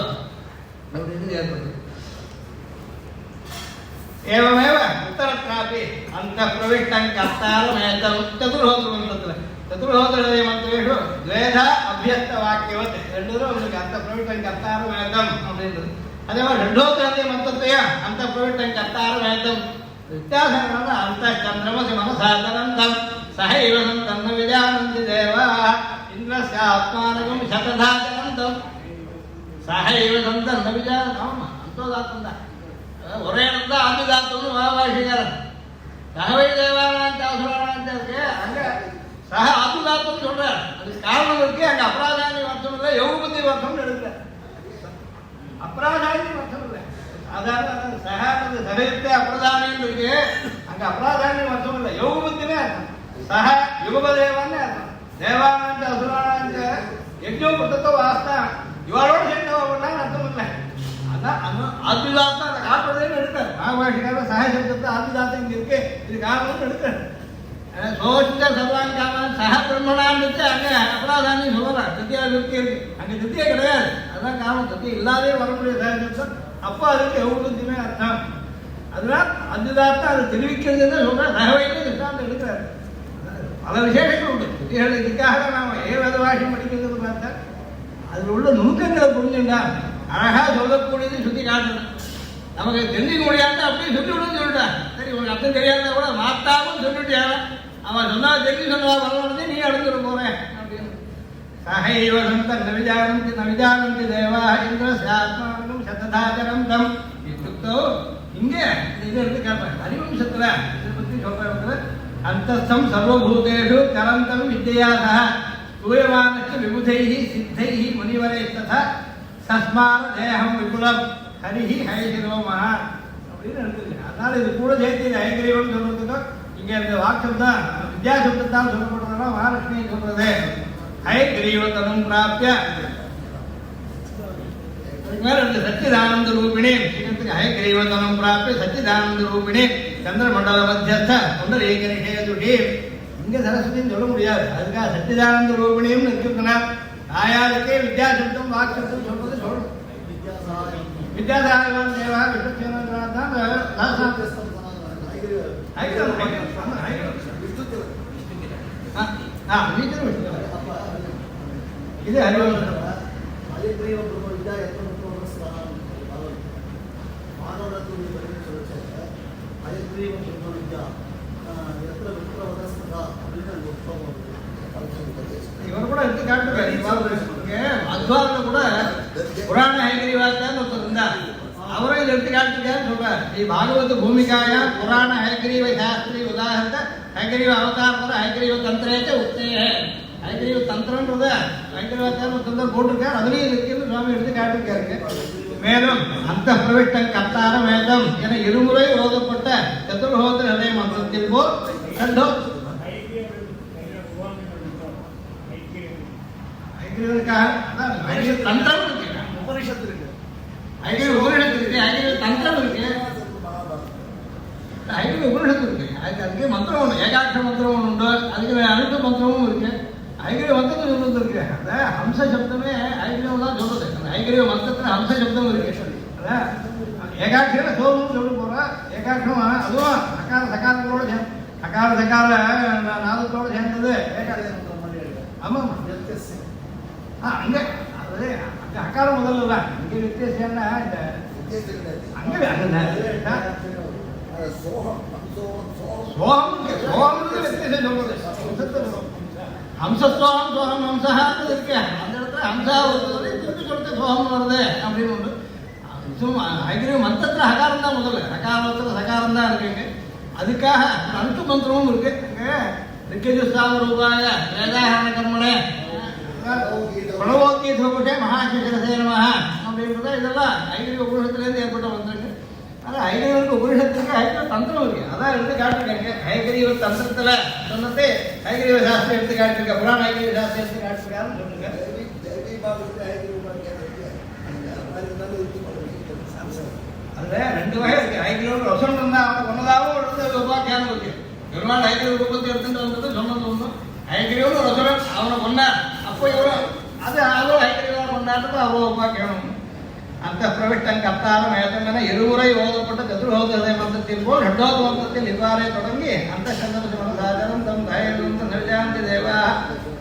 அப்படின்னு ஏற்படுது. एवमेव उत्तरत्रापि अन्तःप्रविष्टं कर्तारमेतं चतुर्होत्रमन्त्रத்தில் चतुर्होत्रहृदय மந்திரேஷு द्वेधा अभ्यस्तवाक्यवत् ரெண்டுரும் உங்களுக்கு अन्तःप्रविष्टं कर्तारमेतं அப்படின்றது. அதே மாதிரி ரெண்டோத்திரஹृदय மந்திரத்தையும் अन्तःप्रविष्टं कर्तारमेतं வித்தியாசம் என்னன்னா அந்தச்சந்திரமசி மனசாதனந்தம் சஹைவ தன்ன விஜானந்தி தேவா இந்திரஸ்ய ஆத்மானகம் சததாஜனந்தம் சஹைவ தன்ன விஜானம் அந்தோதாத்தம் தான். ஒரே இடம் தான் ஆதிதாத்தம்னு மகாபாஷிகாரன். சகவை தேவானாந்த அசுரானாந்த இருக்கு. அங்க சக ஆதிதாத்தம் சொல்றார். அதுக்கு காரணம் இருக்கு. அங்க அபராதானி வருஷம் இல்லை, யோகபதி வருஷம் எடுக்கிற அபராதானி வருஷம் இல்லை. சாதாரண சகானது சகத்தை அபராதானின்னு இருக்கு. அங்க அபராதானி வருஷம் இல்லை, யோகபத்தினே அர்த்தம். சக யுகபதேவான்னு அர்த்தம். தேவானாந்த அசுரானாந்த யஜ்ஞோபுத்தத்தை வாஸ்தா இவளோட சேர்ந்தவா பண்ணான்னு அர்த்தம் இல்லை. ஆதிதாத்தம் அதை காட்டுறதேன்னு எடுத்தார் மகாபாஷிகாரர். சகசப்தத்தை ஆதிதாத்தம் இங்க இருக்கு, இது காரணம்னு எடுத்தார். சோசித்த சர்வான் காமன் சக பிரம்மணான்னு இருக்கு. அங்க அபராதானி சொல்லலாம். சத்தியா திருப்தி இருக்கு. அங்க திருப்தியே கிடையாது. அதான் காரணம். சத்தியம் இல்லாதே வரக்கூடிய சகசப்தம். அப்போ அதுக்கு எவ்வளவுமே அர்த்தம். அதனால் ஆதிதாத்தம் அதை தெரிவிக்கிறதுன்னு சொல்ற நகவையில திட்டாந்தம் எடுக்கிறார். பல விசேஷங்கள் உண்டு. இதுக்காக நாம வேத வாஷம் படிக்கிறது பார்த்தா அதில் உள்ள நுணுக்கங்களை புரிஞ்சுட்டா அழகா சொல்லக்கூடியது சுத்தி காட்டணும். நமக்கு தெரிஞ்சுக்க முடியாது அப்படியே சொல்லி விடுன்னு சொல்லிட்டான். சரி உனக்கு அர்த்தம் தெரியாத கூட மாத்தாவும் சொல்லிட்டே அவன் சொன்னா தெரிஞ்சு சொன்னா வரணும்னு நீ அடைஞ்சிட போறேன் அப்படின்னு சஹைவ சந்தம் நவிஜானந்தி தேவா இந்திரஸ்யாத்மானம் சததாச்சரம் தம் இத்துக்தோ இங்கே இது எடுத்து கேட்பேன். ஹரிவம்சத்துல இதை பற்றி சொல்ற அந்தஸ்தம் சர்வபூதேஷு கரந்தம் வித்யாச சூயமானச்ச விபுதைஹி சித்தைஹி முனிவரைஸ்ததா சஸ்மார தேகம் விபுலம் ஹரிஹி ஹயசிரோமஹ அப்படின்னு எடுத்துருக்கு. அதனால இது கூட சேர்த்து இது ஹயகிரீவன் சொல்றதுக்கு இங்க இந்த வாக்கம் தான் வித்யாசப்தான் சொல்லப்படுறதுனா மகாலட்சுமி சொல்றது ஹயகிரீவதனம் பிராப்திய சச்சிதானந்த ரூபிணி ஹயகிரீவதனம் பிராப்திய சச்சிதானந்த ரூபிணி சந்திரமண்டல மத்தியஸ்த புண்டரீகரிஷேதுஷி. இங்க சரஸ்வதின்னு சொல்ல முடியாது, அதுக்காக சச்சிதானந்த ரூபிணியும் இருக்குன்னா தாயாருக்கே வித்யாசப்தம் வாக்சப்தம் சொல்றது சொல்லணும். வித்யாசாரன் தேவா விஸ்வசேனன் தான் இது ஹரிவம்சம். இவர் கூட எடுத்து காட்டுறாரு. அத்வாரில் கூட புராண ஹயகிரீவாச்சான்னு ஒருத்தர் இருந்தார், அவரும் இதை எடுத்து காட்டுறாருன்னு சொல்றார். பாகவத பூமிகாயா புராண ஹயகிரீவ சாஸ்திரி உதாரணத்தை ஹயகிரீவ அவதாரத்தில் ஹயகிரீவ தந்திரேச்ச உத்தே ஹயகிரீவ தந்திரன்றத ஹயகிரீவாச்சாரம் ஒரு தந்திரம் போட்டிருக்காரு, அதுலேயும் இருக்குன்னு சுவாமி எடுத்து காட்டிருக்காருங்க. மேலும் அந்த பிரவிஷ்டம் கத்தார வேதம் என இருமுறை ஓதப்பட்ட சதுர்ஹோத்திர ஹதய மந்திரத்தில் போல் கண்டோ தந்திரம் இருக்கு, உபனிஷத்து இருக்கு, ஐகிரிய உபனிஷத்து இருக்கு, ஐகிரிய தந்திரம் இருக்கு, ஐகிரிய உபனிஷத்து இருக்கு. அதுக்கு மந்திரம் ஒன்று, ஏகாட்ச மந்திரம் ஒன்று உண்டு, அதுக்கு அனுஷ்ட மந்திரமும் இருக்கு. ஐகிரிய மந்திரம் சொல்றது இருக்கு. அந்த ஹம்ச சப்தமே ஐகிரியம் தான் சொல்றது. அந்த ஐகிரிய மந்திரத்துல ஹம்ச சப்தம் இருக்கு. ஏகாட்சியில சோகம்னு சொல்ல போற ஏகாட்சம் அதுவும் சக்கார சக்காரங்களோட சக்கார சக்கார நாதத்தோட சேர்ந்தது ஏகாட்சி. ஆமா அங்க அது அங்க அக்காரம் முதல்ல தான். இங்க வித்தியாசம்னா இந்த அங்க சோகம் வித்தியாசம் சொல்றது. ஹம்சஸ்வரம் சோகம் ஹம்சஹான்னு இருக்கு. அந்த இடத்துல ஹம்சா வருது, திருப்பி சொல்லிட்டு சோகம் வருது அப்படின்னு ஒன்று. ஐகிரிய மந்திரத்தில் ஹகாரம் தான் முதல்ல, ஹகாரத்தில் சகாரம் தான் இருக்குங்க. அதுக்காக அனுஷ்ட மந்திரமும் இருக்கு. அங்கே ரிக்கஜுஸ்தாம ரூபாய வேதாஹரண கர்மணே பிரணவோக்கீதோபுஷே மகாசிரசே நமஹ அப்படின்றத இதெல்லாம் ஐகிரிய உபனிஷத்துலேருந்து ஏற்பட்ட மந்திரங்க. ஆனால் ஐகிரியவருக்கு உபனிஷத்துக்கு ஐகிரிய தந்திரம் இருக்கு, அதான் எடுத்து காட்டிருக்காங்க. ஐகிரிய தந்திரத்தில் சொன்னது ஐகிரிய சாஸ்திரம் எடுத்து காட்டிருக்க, புராண ஐகிரிய சாஸ்திரம் எடுத்து காட்டிருக்காருன்னு சொல்லுங்க. அதுல ரெண்டு வகை இருக்கு. ஐகிரியோட ரசம் இருந்தா அவனை கொண்டதாகவும் எடுத்து உபாக்கியானம் இருக்கு. பெருமாள் ஐகிரிய உபத்தி எடுத்துட்டு வந்தது சொன்னது ஒன்று. ஐகிரியோட ரசம் அவனை கொண்டார், அப்போ இவ்வளோ அது அவ்வளோ ஐகிரியோட கொண்டாடுறது அவ்வளோ உபாக்கியானம். அந்த பிரவிஷ்டம் கத்தாரம் ஏதமென இருமுறை ஓதப்பட்ட சதுர்ஹோத ஹதய மந்திரத்தில் போல் ரெண்டாவது மந்திரத்தில் இவ்வாறே தொடங்கி அந்த சந்தனம் தம் தயம் நிர்ஜாந்தி தேவா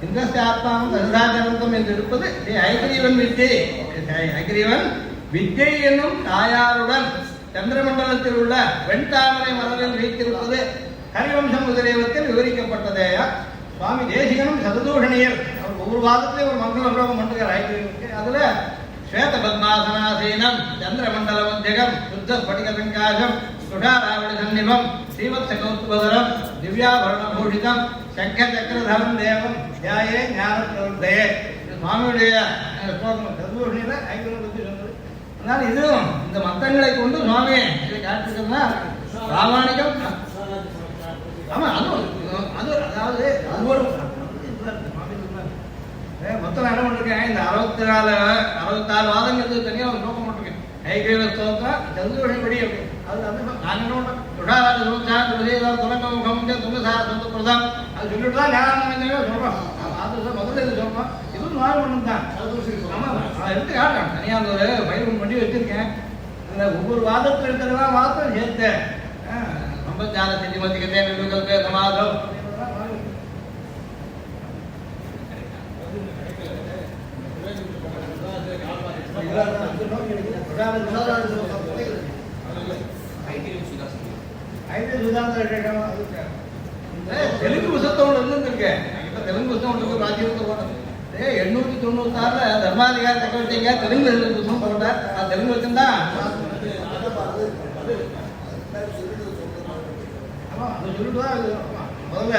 இந்திரஸ்ய ஆத்மாவும் தசாச்சரம் என்று இருப்பது ஐகிரீவன் வித்யை. ஐகிரீவன் வித்யை என்னும் தாயாருடன் சந்திரமண்டலத்தில் உள்ள வெண்தாமரை மலரில் வைத்திருப்பது ஹரிவம்சம் முதலியவத்தில் விவரிக்கப்பட்டதேயா. சுவாமி தேசிகனும் சததூஷணியர் அவர் ஒவ்வொரு வாதத்திலையும் ஒரு மங்கள ஸ்லோகம் பண்ணுகிறார் ஐகிரீவனுக்கு. அதுல ஸ்வேத பத்மாசனாசீனம் சந்திரமண்டல மத்தியகம் சுத்த ஸ்படிக சங்காசம் சுஷாராவணி சன்னிபம் ஸ்ரீவத்ஸ கௌஸ்துபதரம் திவ்யாபரண பூஷிதம் சங்க சக்கரதரம் தேவம் தியாயே ஞான பிரவர்த்தயே. இது சுவாமியுடைய ஸ்லோகம், சததூஷணியில ஐகிரீவனை பற்றி சொன்னது. அதனால இதுவும் இந்த மந்திரங்களை கொண்டு சுவாமி இதை காட்டிருக்கோம்னா பிராமணிகம். ஆமா அதுவும் அது அதாவது ஒவ்வொரு மொத்தம் இடம் பண்ணிருக்கேன். இந்த 64 வாதங்கிறது தனியாக ஒரு நோக்கம் பண்ணிருக்கேன். ஐகிரிய ஸ்தோத்திரம் சதுர்வழிப்படி அப்படி அது வந்து நாங்கள் சுடாராஜ சோச்சான் துலகம் துங்கசார சொந்த பிரதம் அது சொல்லிட்டு தான் ஞானம் சொல்றோம். அது முதல்ல இது சொல்றோம். இதுவும் நாலு ஒன்று தான். ஆமாம் நான் எடுத்து காட்டுறேன். தனியாக ஒரு பயிர் பண்ணி வச்சிருக்கேன். இந்த ஒவ்வொரு வாதத்தில் இருக்கிறதெல்லாம் வாதம் சேர்த்தேன். ரொம்ப ஜால செஞ்சு மத்திக்கத்தே நிர்விகல்பே சமாதம் தெலுங்கு புத்தகம் ஒன்று இருந்திருக்கு. தெலுங்கு புத்தகம் ஒன்று ராஜ்யத்தை போட்டது 896 தர்மாதிகார சக்கரவர்த்திங்க தெலுங்கு போட்டார். தெலுங்கு வச்சுருந்தா ஆமாம் அது சொல்லிட்டு தான் முதல்ல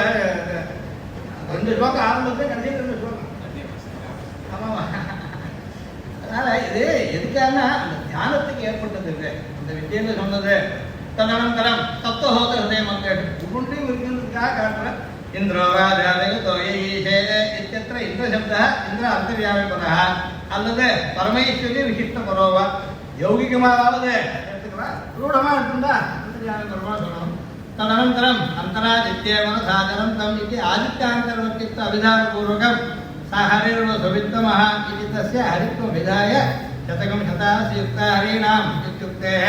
2 ஸ்லோகம் ஆரம்பத்தை கடைசியில் 2 ஸ்லோகம். ஆமாம் அதனால் இது எதுக்கான அந்த தியானத்துக்கு ஏற்பட்டது இல்லை. அந்த வித்தியன்னு சொன்னது ததனந்தரம் தத்துவஹோத ஹிருதய மந்திரம் ஒவ்வொன்றையும் இருக்கிறதுக்காக காட்டுறேன். இந்திரோ ராஜாதேவதோயீஷே இத்தியத்திர இந்திர சப்தः இந்திர அர்த்தவியாபிபதः அல்லது பரமேஸ்வரி விசிஷ்ட பரோவா யௌகிகமாவது எடுத்துக்கலாம். ரூಢமாக எடுத்துட்டா அர்த்தவியாபிபரமாக சொல்லணும். तदनन्तरम् अन्तरादित्येवं साधनं इति आदित्यान्तर्वर्तित्व अभिधानपूर्वकं स हरिर्वसुवित्तमः इति तस्य हरित्वभिधाय शतकं शतासि युक्ता हरीणाम् इत्युक्तेः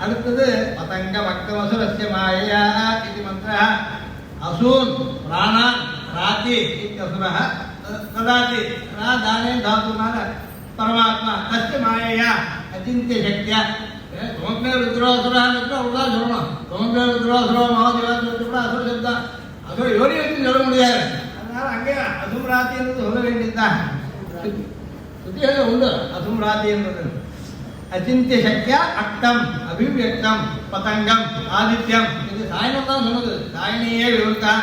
அடுத்தது பதங்கமக்தமசுரஸ்ய மாயையா इति मन्त्रः असून् प्राणान् राति इत्यसुरः ददाति दाने धातुना परमात्मा तस्य मायया अचिन्त्यशक्त्या தோம்பே ருத்ராசுரான்னு அவ்வளோதான் சொல்லணும். தோம்பே ருத்ராசுரா மகாதேவான்னு கூட அசுர சப்தம் அதோட யோனி வச்சு சொல்ல முடியாது. அதனால அங்கே அசும்ராத்தின்றது சொல்ல வேண்டியதுதான். சுத்தியாக உண்டு அசும்ராத்தின்றது. அச்சிந்திய சக்தியா அக்தம் அபிவியக்தம் பதங்கம் ஆதித்யம் இது சாயனம் தான் சொன்னது. சாயனியே விவர்த்தா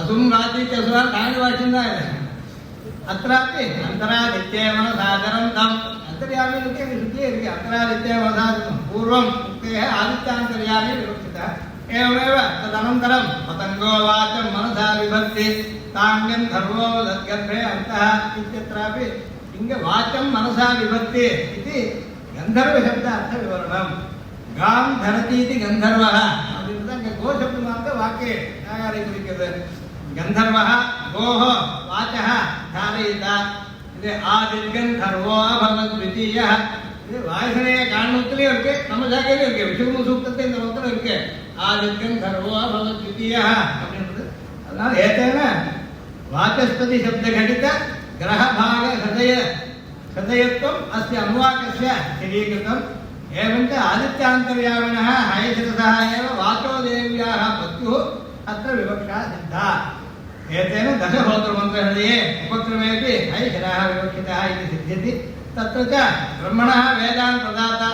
அசும்ராத்திக்கு அசுரா சாயன வாக்கியம் தான் இல்லை. அत्रापि अन्तरादित्येवं सादरं तम् अंतर्यामी शुद्धि अन्तरादित्येवं पूर्वम् उक्तेः आदित्यान्तर्यामी विवक्षितः एवमेव तदनन्तरं पतङ्गो वाचं मनसा विभक्ति ताङ्गं धर्मो गर्भे अन्तः इत्यत्रापि वाचं मनसा विभक्ति इति गन्धर्वशब्दार्थविवरणं गां धरति इति गन्धर्वः गोशब्दमात्र वाक्ये नागारिक्यते गंधर्वः गोः वाचः धारयिता இது ஆதிர்கந்தர்வோ அபவத்விதீயः இது வாசனைய காரணத்திலே இருக்கு. நம்ம சாக்கையிலே இருக்கு. விசுவ சூக்தத்தை இந்த மொத்தம் இருக்கு. ஆதிர்கந்தர்வோ அபவத்விதீயः அப்படின்றது. அதனால ஏத்தேன வாச்சஸ்பதி சப்த கடித கிரக பாக சதயத்வம் அஸ்ய அனுவாகஸ்ய ஸ்ரீகிருதம் एवञ्च आदित्यान्तर्यामिनः हयशतसः एव वाचो देव्याः पत्युः अत्र विवक्षा सिद्धा. एतेन दशहोत्रमन्त्रहृदये उपक्रमेऽपि हयशरः विवक्षितः इति सिद्ध्यति. तत्र च ब्रह्मणः वेदान् प्रदाता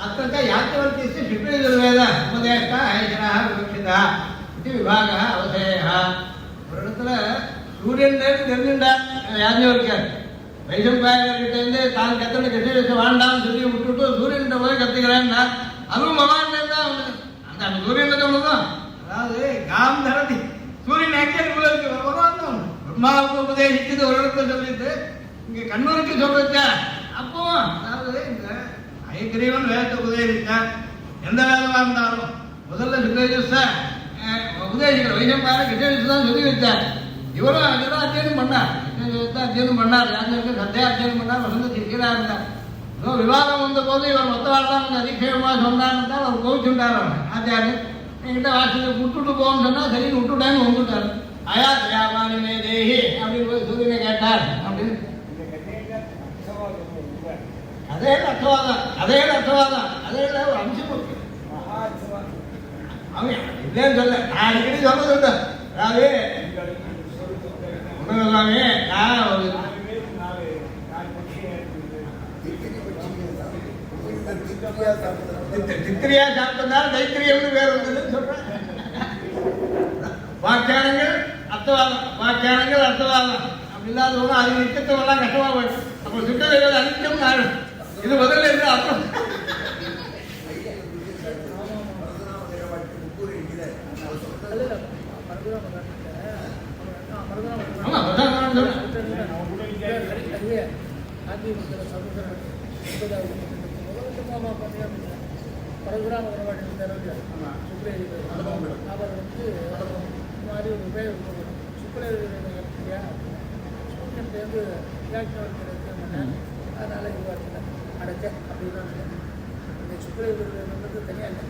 अत्र च याज्ञवल्क्यस्य शुक्लयजुर्वेद उपदेष्टा हयशरः विवक्षितः इति विभागः अवधेयः. ஒரு இடத்துல சூரியன் தெரிஞ்சுட்டார் யாஜ்ஞவல்க்யர். வைசம்பாயர்கிட்ட தான் கத்தனை கட்டி வேண்டாம்னு சொல்லி விட்டுட்டு சூரியன்கிட்ட போய் கத்துக்கிறேன்னா அதுவும் பகவான் தான் அந்த சூரியன் சொன்னதும் அதாவது காம் தரதி சூரியன் ஆக்கியர்களுக்கு பகவான் தான் பிரம்மாவுக்கு உபதேசிச்சது ஒரு இடத்துல சொல்லிட்டு இங்க கண்ணூருக்கு சொல்லிச்சா அப்போ அதாவது இந்த ஐக்கிரீவன் வேதத்தை உபதேசிச்சார். எந்த வேதமா இருந்தாலும் முதல்ல சுக்ரஜுஸ உபதேசிக்கிற வைசம்பாயர் கிட்ட தான் சொல்லி வச்சார். இவரும் அதுதான் அத்தியனம் பண்ணார். அத்தியனம் பண்ணார். யாருக்கு சத்தியா அத்தியனம் பண்ணார். வசந்த சிற்கிறா இருந்தார். ஏதோ விவாதம் வந்த போது இவர் மொத்த வாழ்தான் அதிகமாக சொன்னான்னு தான் அவர் கோவிச்சுட்டார். அவர் ஆச்சாரியர் என்கிட்ட வாசலுக்கு விட்டுட்டு போகணும்னு சொன்னா சரின்னு விட்டுட்டான்னு வந்துட்டார். அயா தயாமானிமே தேகி அப்படின்னு போய் சூரியனை கேட்டார் அப்படின்னு. அதே அர்த்தவாதம் அதே அர்த்தவாதம் அதே ஒரு அம்சம் இருக்கு. அவங்க இல்லைன்னு சொல்ல நான் அடிக்கடி சொன்னது அதாவது தித்திரியா சாப்பிட்டதால் தைத்திரியம்னு வேற ஒன்று சொல்றேன். வாக்கியானங்கள் அர்த்தவாதம் வாக்கியானங்கள் அர்த்தவாதம் அப்படி இல்லாத அது நித்தியத்துவம் எல்லாம் கஷ்டமா போயிடும். அப்போ சுட்ட அனித்தியம் ஆயிடும். இது முதல்ல இருந்து அர்த்தம் பரகுராம அவர் மாதிரி ஒரு பேர் சுக்கரேந்தியா சூரியன்லேருந்து வியாக்கியம் அதனால் இதுவாக அடைச்சேன் அப்படின்னு இந்த சுக்கரேந்திரன்றது தனியாக இல்லை.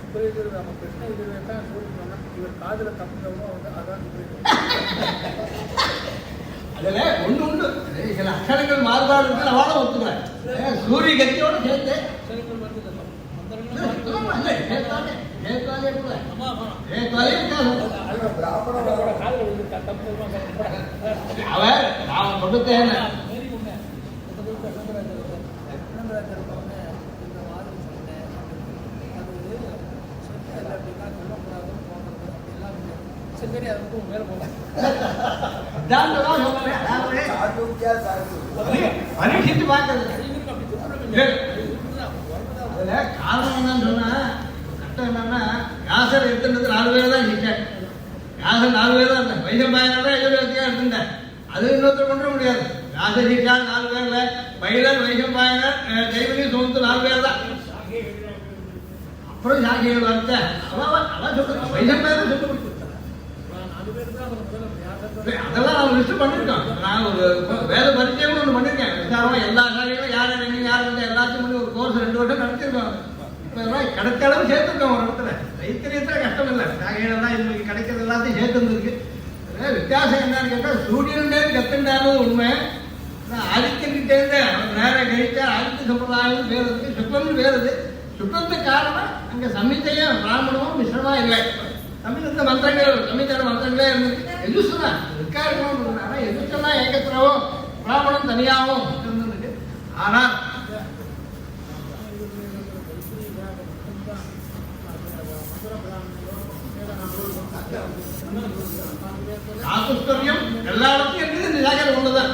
சுக்கரேந்திர நம்ம கிருஷ்ண இதுவே தான் சூரியன் இவர் காதில் தப்புறவோ அதான் அதுல ஒண்ணு உண்டு சில அக்ஷரங்கள் மாறுபாடு இருக்கு. நான் வாழ ஒத்துக்கிறேன். சூரிய கத்தியோட சேர்த்து பிராமணோட காதல வந்து தப்பு அவர் நான் கொடுத்தேன் சரி அதுக்கு மேல போகலாம் பரீட்சித்து பார்க்கறது அதுல காரணம் என்னன்னு சொன்னா கஷ்டம் என்னன்னா வியாசர் எடுத்துன்றது 4 பேர் தான் நிற்காரு. வியாசர் 4 பேர் தான் இருந்தார். வைசம்பாயனர் எதிர்த்து எடுத்துட்டேன். அது இன்னொருத்தர் கொண்டு முடியாது. வியாசர் நிற்கார் 4 பேர்ல பைலர் வைசம்பாயனர் கைவலி சுமந்து 4 பேர் தான். அப்புறம் சாக்கிகள் வார்த்த அதான் சொல்றேன். வைசம்பாயனர் சொல்லி அதெல்லாம் நம்ம லிஸ்ட் பண்ணிருக்கோம். நான் ஒரு வேத பரிச்சயம் ஒன்று பண்ணிருக்கேன். விசாரமா எல்லா சாலைகளும் யார் இருந்தா எல்லாத்தையும் பண்ணி ஒரு கோர்ஸ் 2 வருஷம் நடத்திருக்கோம். இப்ப கிடைச்ச அளவு சேர்த்துருக்கோம் ஒரு இடத்துல. தைத்திரியத்துல கஷ்டம் இல்லை. சாகைகள்லாம் இன்னைக்கு கிடைக்கிறது எல்லாத்தையும் சேர்த்து இருந்திருக்கு. வித்தியாசம் என்னன்னு கேட்டா சூரியன்டே கத்துண்டானது உண்மை. ஆதித்யன்கிட்டே நேரம் கழிச்சா ஆதித்ய சம்பிரதாயம் வேறது, சுக்லம்னு வேறுது. சுக்லத்துக்கு காரணம் அங்க சமித்தையும் பிராமணமும் மிஸ்ரமா இல்லை. சமீபத்த மந்திரங்கள் சமீதான மந்திரங்களே இருந்தது. எதுசுதான் இருக்கணும். ஆனா எதுக்கெல்லாம் ஏகத்திரவும் பிராமணம் தனியாகவும் இருந்ததுக்கு. ஆனால் சாதுஷ்கரியம் எல்லா இடத்தையும் இருக்குது. இந்த ஜாக்கிரம் ஒண்ணுதான்.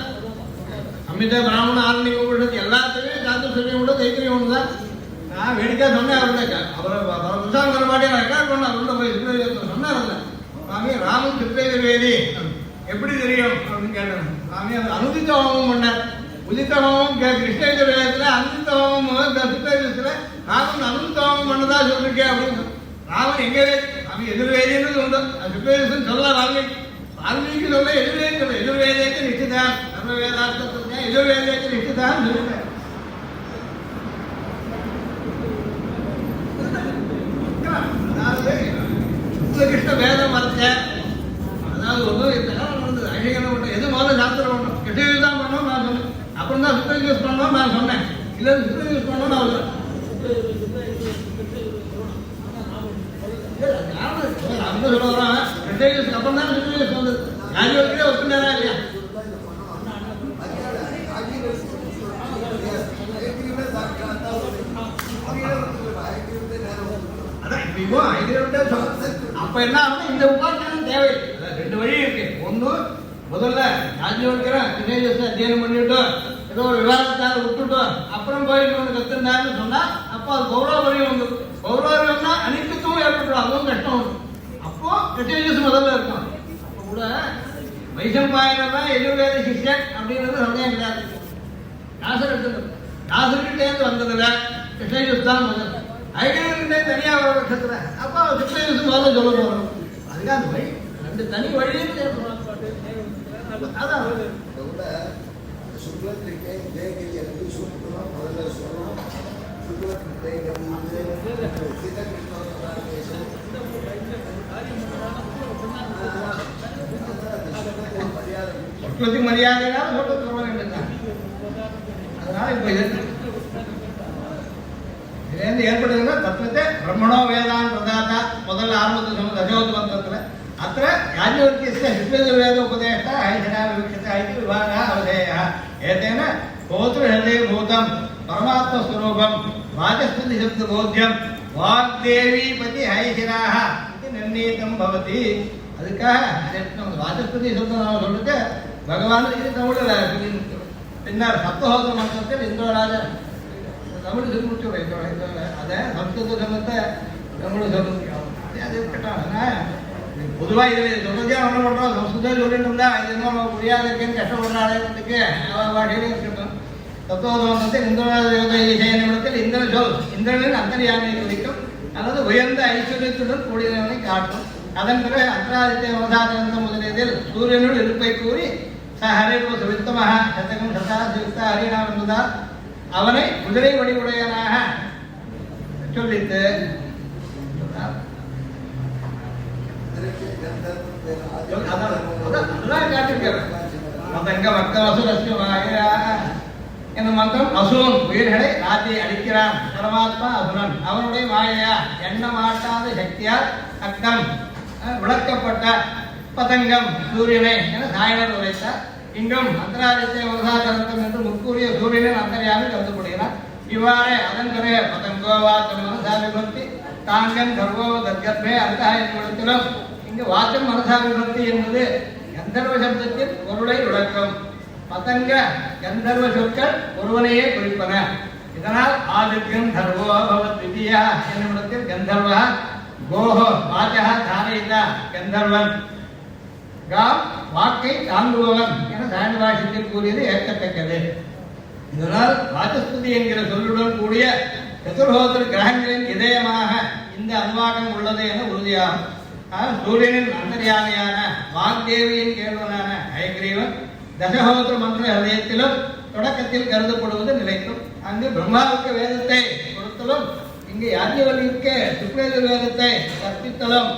சமீத பிராமண ஆரணிகம் உள்ளது எல்லாத்துக்குமே சாதுஷ்கரியம் உண்டு, தைத்திரியம் ஒண்ணுதான். நான் வேடிக்கை சொன்னேன். அவர்கிட்ட அவரை புதுசாங்கிற மாட்டே நான் ரெக்கார்ட் பண்ண அவர்கிட்ட போய் சொன்னார். சுவாமி ராமன் சித்திரவேதி எப்படி தெரியும் அப்படின்னு கேட்டேன். சுவாமி அது அனுதித்த ஹோமம் பண்ணார். உதித்த ஹோமம் கிருஷ்ணேஸ்வரத்துல அனுதித்த ஹோமம் சித்திரவேதத்துல ராமன் அனுதித்த ஹோமம் பண்ணதா சொல்லிருக்கேன் அப்படின்னு. ராமன் எங்க அவன் எதிர்வேதின்றது உண்டு. சித்திரவேதம் சொல்லலாம். வால்மீகி சொல்ல எதிர்வேதி சொல்ல எதிர்வேதிக்கு நிச்சயதான் சர்வ வேதார்த்தத்தை எதிர்வேதிக்கு நிச்சயதான் சொல்லிட்டேன். கிருஷ்ண வேதம் வரைச்ச அதாவது ஒன்றும் இந்த காலம் நடந்தது. ஐயகனம் எது முதல்ல சாஸ்திரம் பண்ணணும். கெட்ட தான் பண்ணோம் நான் சொன்னேன். அப்புறம் தான் சுத்தம் யூஸ் பண்ணோம் நான் சொன்னேன். இல்லை சுத்தம் யூஸ் பண்ணோம் நான் அப்படி சொல்ல வரோம். கெட்ட யூஸ் அப்புறம் தான் சுத்தம் யூஸ் வந்தது. யாரும் வரைக்கும் ஒத்து நேரம் இல்லையா? அப்ப என்ன ஆகும்? இந்த உபாசனம் தேவை. 2 வழி இருக்கு. ஒண்ணு முதல்ல ராஜ்யவர்க்கிறேன் அத்தியனம் பண்ணிட்டு ஏதோ ஒரு விவாதத்தால் விட்டுட்டோம் அப்புறம் போயிட்டு வந்து கத்துனாருன்னு சொன்னா அப்போ அது கௌரவரியம் வந்து கௌரவரியம்னா அனித்துவம் ஏற்பட்டுரும். அதுவும் கஷ்டம் உண்டு. அப்போ கெட்டேஜஸ் முதல்ல இருக்கும். அப்போ கூட வைசம்பாயனர் தான் எதிர்வேத சிஷ்யன் அப்படிங்கிறது சந்தேகம் கிடையாது. தாசர் எடுத்துருந்தது. தாசர்கிட்டேருந்து வந்ததுல கெட்டேஜஸ் தான் முதல்ல. ஐடியா தனியா வர பட்சத்துல அப்ப சிக்ஷன் முதல்ல சொல்ல போறோம். அதுக்காக அந்த வழி 2 தனி வழியே அதான் சுக்லத்திற்கே என்று சூத்திரம் முதல்ல சொல்லணும். சுக்லத்திற்கு மரியாதைனால சொல்ல சொல்ல வேண்டியதுதான். அதனால இப்ப இதுலேருந்து ஏற்படுதுன்னா தத்துவத்தை பிரம்மணோ வேதான் பிரதாதா முதல்ல ஆரம்பத்தில் சொன்ன தசோத மந்திரத்துல அத்த யாஜ்ஞவல்க்யஸ்ய ऋग्वेद उपदेष्ट ஐஷனா விவக்ஷித ஐதி விபாகா அவதேயா ஏதேன கோத்ரு ஹதே பூதம் பரமாத்ம ஸ்வரூபம் வாசஸ்பதி சப்த போத்யம் வாக்தேவி பதி ஐஷனாஹ இது நிர்ணீதம் பவதி. அதுக்காக வாசஸ்பதி சப்தம் நாம சொல்லிட்டு பகவான் இது தமிழில் பின்னர் சப்தஹோத்திர மந்திரத்தில் இந்திரராஜ தமிழ் சொல்லி முடிச்சு அதை சம்ஸ்கிருத சம்பத்தை தமிழ் சொல்லுங்க. அது இருக்கட்டும். பொதுவாக இதில் சொல்றதே ஒன்று பண்ணுறோம். சம்ஸ்கிருதம் சொல்லிட்டு இருந்தா இது இன்னும் புரியாத இருக்கேன்னு கஷ்டப்படுறாளுக்கு பாஷையிலே இருக்கட்டும். தத்துவத்தை இந்திரனிடத்தில் இந்திரன் சொல் இந்திரனின் அந்தரியாமையை குறிக்கும் அல்லது உயர்ந்த ஐஸ்வர்யத்துடன் கூடியவனை காட்டும். அதன் பிறகு அந்தராதித்ய அவசாதந்த முதலியதில் சூரியனுள் இருப்பை கூறி ஹரிபு சுவித்தமாக சதகம் சதா சுவித்த ஹரிநாம் என்பதால் அவனை குதிரை வடிவுடையனாக சொல்லித்து மந்திரம் அசுரன் உயிர்களை ராத்தியை அடிக்கிறான். பரமாத்மா அசுரன் அவனுடைய மாயையா எண்ண மாட்டாத சக்தியால் அக்கம் விளக்கப்பட்ட பதங்கம் சூரியனை என சாயனர் உரைத்தார். இங்கும் அந்தராதித்ய மனசாதரத்தம் என்று முற்கூறிய சூரியனின் அந்தரியாமல் கருதப்படுகிறார். இவ்வாறே அதன்கரே பதங்கோவாச்சம் மனசா விபக்தி தாங்கம் கர்வோ தர்கத்மே அந்தா என்பதிலும் இங்கு வாச்சம் மனசா விபக்தி என்பது கந்தர்வ சப்தத்தின் பொருளை விளக்கும். பதங்க கந்தர்வ சொற்கள் ஒருவனையே குறிப்பன. இதனால் ஆதித்யம் தர்வோ பவத் விதியா என்னுமிடத்தில் கந்தர்வ கோஹோ வாச்சா தாரயிதா கந்தர்வன் காம் வாக்கை தாங்குபவன் என சாயன பாஷத்தில் கூறியது ஏற்கத்தக்கது. இதனால் வாசஸ்பதி என்கிற சொல்லுடன் கூடிய சதுர்ஹோத்திர கிரகங்களின் இதயமாக இந்த அனுவாகம் உள்ளது என உறுதியாகும். சூரியனின் அந்தர்யாமியான வாக்தேவியின் கேள்வனான ஹயக்ரீவன் தசஹோத்திர மந்திர ஹதயத்திலும் தொடக்கத்தில் கருதப்படுவது நிலைக்கும். அங்கு பிரம்மாவுக்கு வேதத்தை கொடுத்தலும் இங்கு யாஜ்ஞவல்கிக்கு சுக்ரேத வேதத்தை கற்பித்தலும்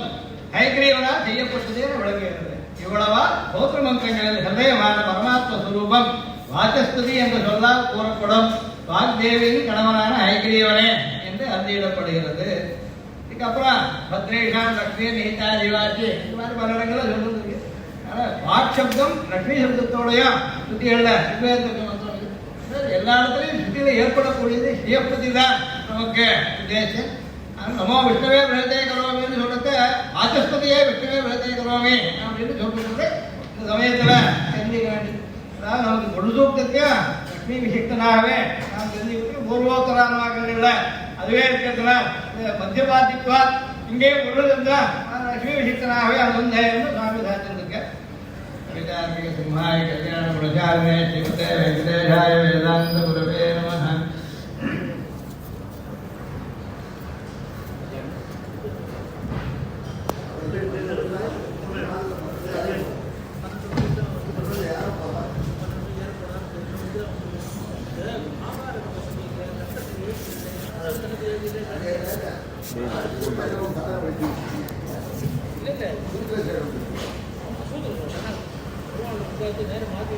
ஹயக்ரீவனால் செய்யப்பட்டது என விளங்குகிறது. இவ்வளவா ஹோத்திர மந்திரங்களில் ஹதயமான பரமாத்ம சுரூபம் வாசஸ்பதி என்ற சொல்லால் கூறப்படும் வாக்தேவியின் கணவனான ஹயக்ரீவனே என்று அர்த்தப்படுகிறது. இதுக்கப்புறம் பத்ரேஷாம் லக்ஷ்மி நீதா திவாசி இந்த மாதிரி பல இடங்களில் சொல்றது. வாக் சப்தம் லக்ஷ்மி சப்தத்தோடையும் சுத்திகள்ல எல்லா இடத்துலையும் சுத்தியில ஏற்படக்கூடியது ஸ்ரீயப்பதி தான் நமக்கு உத்தேசம். நமோ விஷ்ணுவே பிரதே கரோமின்னு சொல்றது வாசஸ்பதியே விஷ்ணுவே பிரதே கரோமி அப்படின்னு சொல்றது இந்த சமயத்துல தெரிஞ்சுக்க வேண்டியது. அதாவது நமக்கு பொழுதூக்கத்தையும் லக்ஷ்மி விசிஷ்டனாகவே நாம் தெரிஞ்சுக்கிட்டு பூர்வோத்தரான்வாக்கங்கள்ல அதுவே இருக்கிறதுல மத்தியபாதித்வா இங்கேயும் பொருள் இருந்தா லக்ஷ்மி விசிஷ்டனாகவே அது வந்து சுவாமி சாத்திருக்க. சிம்ஹாய கல்யாண பிரசாரமே ஸ்ரீமதே வெங்கடேஷாய வேதாந்த குரவே நமஹ. நேரம் மாற்றி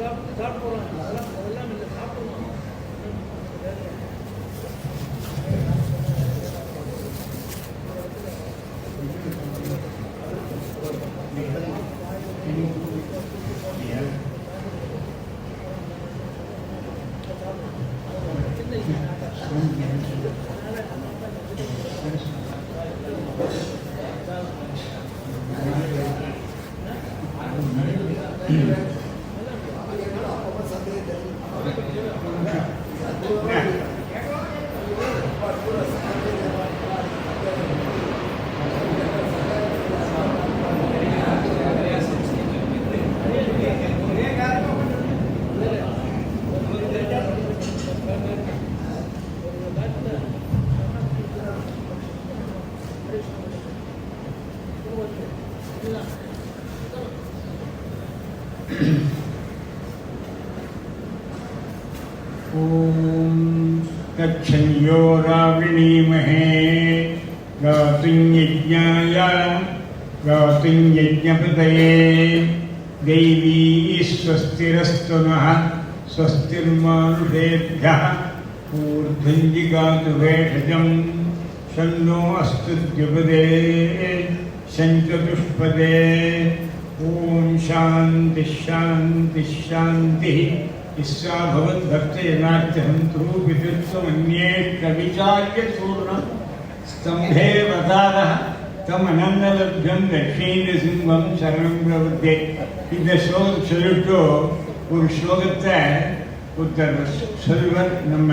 அவங்க சாப்பிட்டு போகிறாங்க. அதெல்லாம் இல்லை சாப்பிடுவோம். तच्छन्यो रावणीमहे गातुं यज्ञाय गातुं यज्ञपतये दैवी स्वस्तिरस्तु नः स्वस्तिर्मानुषेभ्यः ऊर्ध्वं जिगातु भेषजं शन्नो अस्तु द्विपदे शञ्चतुष्पदे ॐ शान्तिः शान्तिः शान्तिः ईश्वा भगवद्भक्तजनात्यहन्तु विद्युत्वमन्ये कविचार्य चूर्णं स्तम्भे वदारः तमनन्दलभ्यं लक्ष्मीनृसिंहं शरणं प्रपद्ये. இந்த ஸ்லோகம் சொல்லிட்டு ஒரு ஸ்லோகத்தை ஒருத்தர் சொல்வர். நம்ம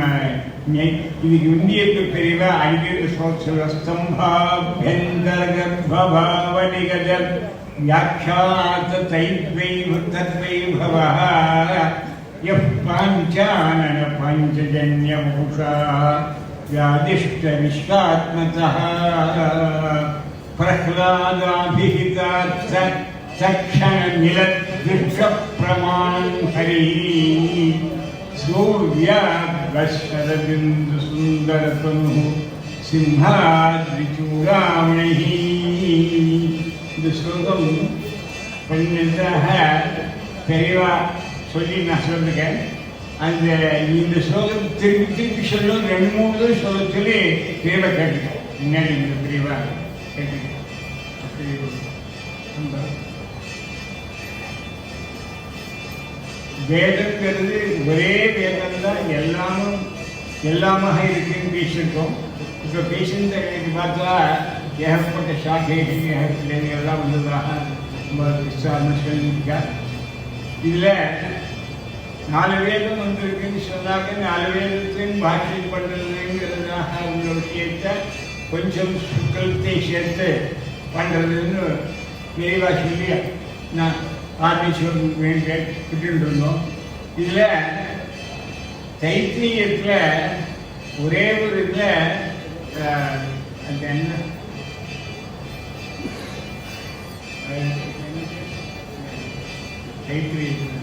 இதுக்கு இந்தியக்கு பெரியவ அடிக்கடி ஸ்லோகம் சொல்வார். ஸ்தம்பாபியந்தர கர்ப்பபாவனிகஜ வியாக்கியாத தைத்வைபவः यः पाञ्चानन पञ्चजन्यभूषा व्यादिष्ट विश्वात्मतः प्रह्लादाभिहितात् सक्षणमिलद्दृष्टप्रमाणं हरिः सूर्याग्रशरबिन्दुसुन्दरतनुः सिंहाद्रिचूडामणिः இந்த ஸ்லோகம் பண்ணினதாக பெரியவா சொல்லி நான் சொல்லிருக்கேன். அந்த இந்த ஸ்லோகம் திருப்பி திருப்பி சொல்லும் 2-3 தடவை சொல்ல சொல்லி பெரியவா கேட்டுக்கேன். முன்னாடி இந்த பெரியவா கேட்டுக்கேன். வேதங்கிறது ஒரே வேதம் தான் எல்லாமாக இருக்குன்னு பேசியிருக்கோம். இப்போ பேசியிருந்த எனக்கு பார்த்தா ஏகப்பட்ட சாக்கைகள் ஏகப்பட்ட எல்லாம் வந்ததாக ரொம்ப விசாரணை சொல்லியிருக்கார். இதில் 4 வேதம் வந்திருக்குன்னு சொன்னாக்க 4 வேதத்தையும் பாக்கியம் பண்ணுறதுங்கிறதாக உள்ள விஷயத்தை கொஞ்சம் சுக்கலத்தை சேர்த்து பண்ணுறதுன்னு நிறைவாக சொல்லி நான் ஆர்மிஷன் விட்டுட்டு இருந்தோம். இதில் தைத்திரியத்தில் ஒரே ஒரு இதில் அந்த என்ன தைத்திரியத்தில்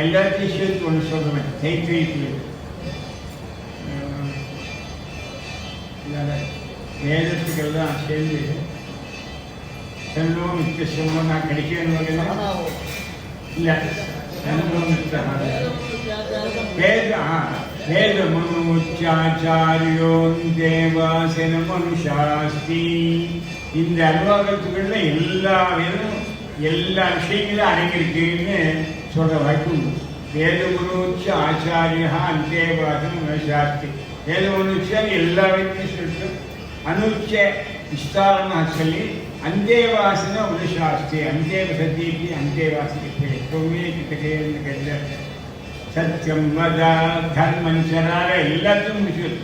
எல்லாத்தையும் சேர்த்து ஒன்று சொல்கிறேன். தைத்திரியத்தில் வேதத்துக்கெல்லாம் சேர்ந்து செல்வம் மிக்க செல்வம் நான் கிடைக்கணும் இல்லை. செல்வம் மிக்க வேதமனுச்சாச்சாரியோன் தேவாசன மனுஷாஸ்தி. இந்த அனுபவத்துக்குள்ள எல்லா விஷயங்களும் அடங்கியிருக்குன்னு சொல்ற வாய்ப்பு உண்டு. வேதமனுச்ச ஆச்சாரியா அந்தேவாசன மனுஷாஸ்தி. வேதமனுச்சா எல்லா விதத்தையும் சொல்லிட்டு அனுச்ச விஸ்தாரமாக சொல்லி அந்தேவாசன உபசாஸ்தி. அந்தேவ சத்தியக்கு அந்தேவாசிக்கு எப்பவுமே கிட்டக்கே சத்தியம் வதா தர்மம் சரார எல்லாத்தையும் முடிச்சது.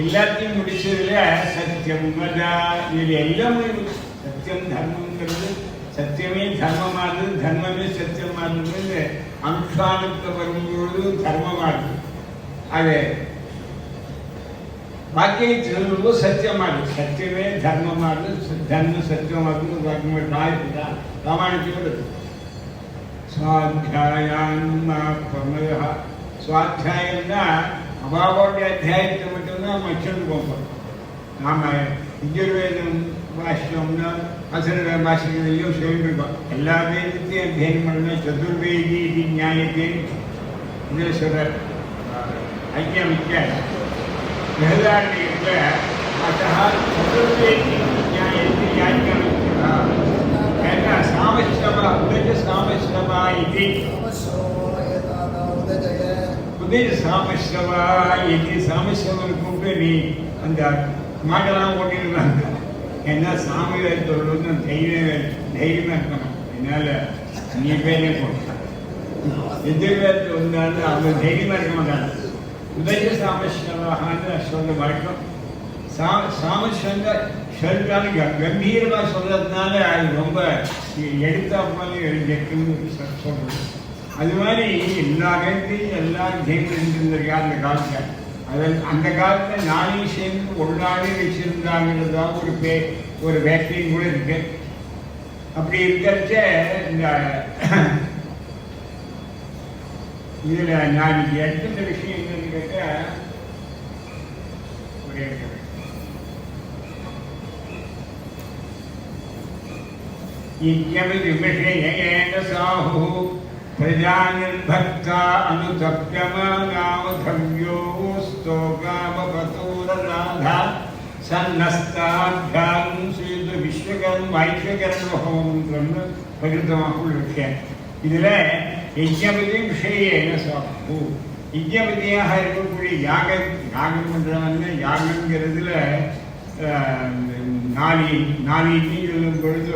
எல்லாத்தையும் முடிச்சதுல சத்தியம் வதா இது எல்லாம் முடிவு. சத்தியம் தர்மங்கிறது சத்தியமே தர்மமானது, தர்மமே சத்தியமானது. அம்சானத்தை வரும்பொழுது தர்மமானது. அது வாக்கியம் சொல்லும்போது சத்தியமானது. சத்தியமே தர்மமானது, தர்மம் சத்தியமானது வாக்கியம் ராமாயணத்தோடு சுவாத்தியாயம்னா சுவாத்தியாயம்னா அபாவோடைய அத்தியாயத்தை மட்டும்தான் மச்சன்னு போகும். நாம் யஜுர்வேதம் பாஷ்யம்னா அசர பாஷ்யங்களையும் சொல்லியிருக்கோம். எல்லா வேதத்தையும் அத்தியாயம் பண்ணணும். சதுர்வேதி இது நியாயத்தையும் இதில் சொல்கிறார். ஐக்கியம் வித்தியாச बृहदारण्यके अतः चतुर्वेदी ज्ञायते याज्ञवल्क्यः कहता सामश्रवा उदज सामश्रवा इति उदज सामश्रवा इति सामश्रवन கூப்பிட்டு அந்த மாடலாம் ஓட்டிருக்காங்க. என்ன சாமியை சொல்றது தைரியமா இருக்கணும். என்னால நீ பேரே போட்ட எதிர்வேத்து வந்தாலும் அவங்க தைரியமா இருக்க மாட்டாங்க. உதய சாமஸ்வரான்னு சொல்ற வழக்கம். சாமஸ்வங்க சொல்றாங்க கம்பீரமாக சொல்றதுனால அது ரொம்ப எடுத்தாப்பாலே எழுதிக்குன்னு சொல்றது. அது மாதிரி எல்லா வேலையும் எல்லாரும் ஜெயித்து இருந்திருக்காரு அந்த காலத்தில். அதில் அந்த காலத்தில் நாளையும் சேர்ந்து ஒன்றாவே வச்சிருந்தாங்கிறதா ஒரு வேக்கையும் கூட இருக்கு. அப்படி இருக்கிறச்ச இந்த இதில் நான் எடுத்த விஷயம் என்னன்னு கேட்டால் ஒரே विषयेन साहु प्रजानिर्भक्ता अनुतप्यमानावधव्योस्तोकामपतूरराधा सन्नस्ताभ्यां श्रीद विश्वकर्म वैश्वकर्म प्रकृतமாக விஷயம். இதில் யஜ்ஞபதி விஷயேன சாஹு யஜ்ஞபதியாக இருக்கக்கூடிய யாகம் பண்ணுறவங்க யாகங்கிறதுல நாளின்னு சொல்லும் பொழுது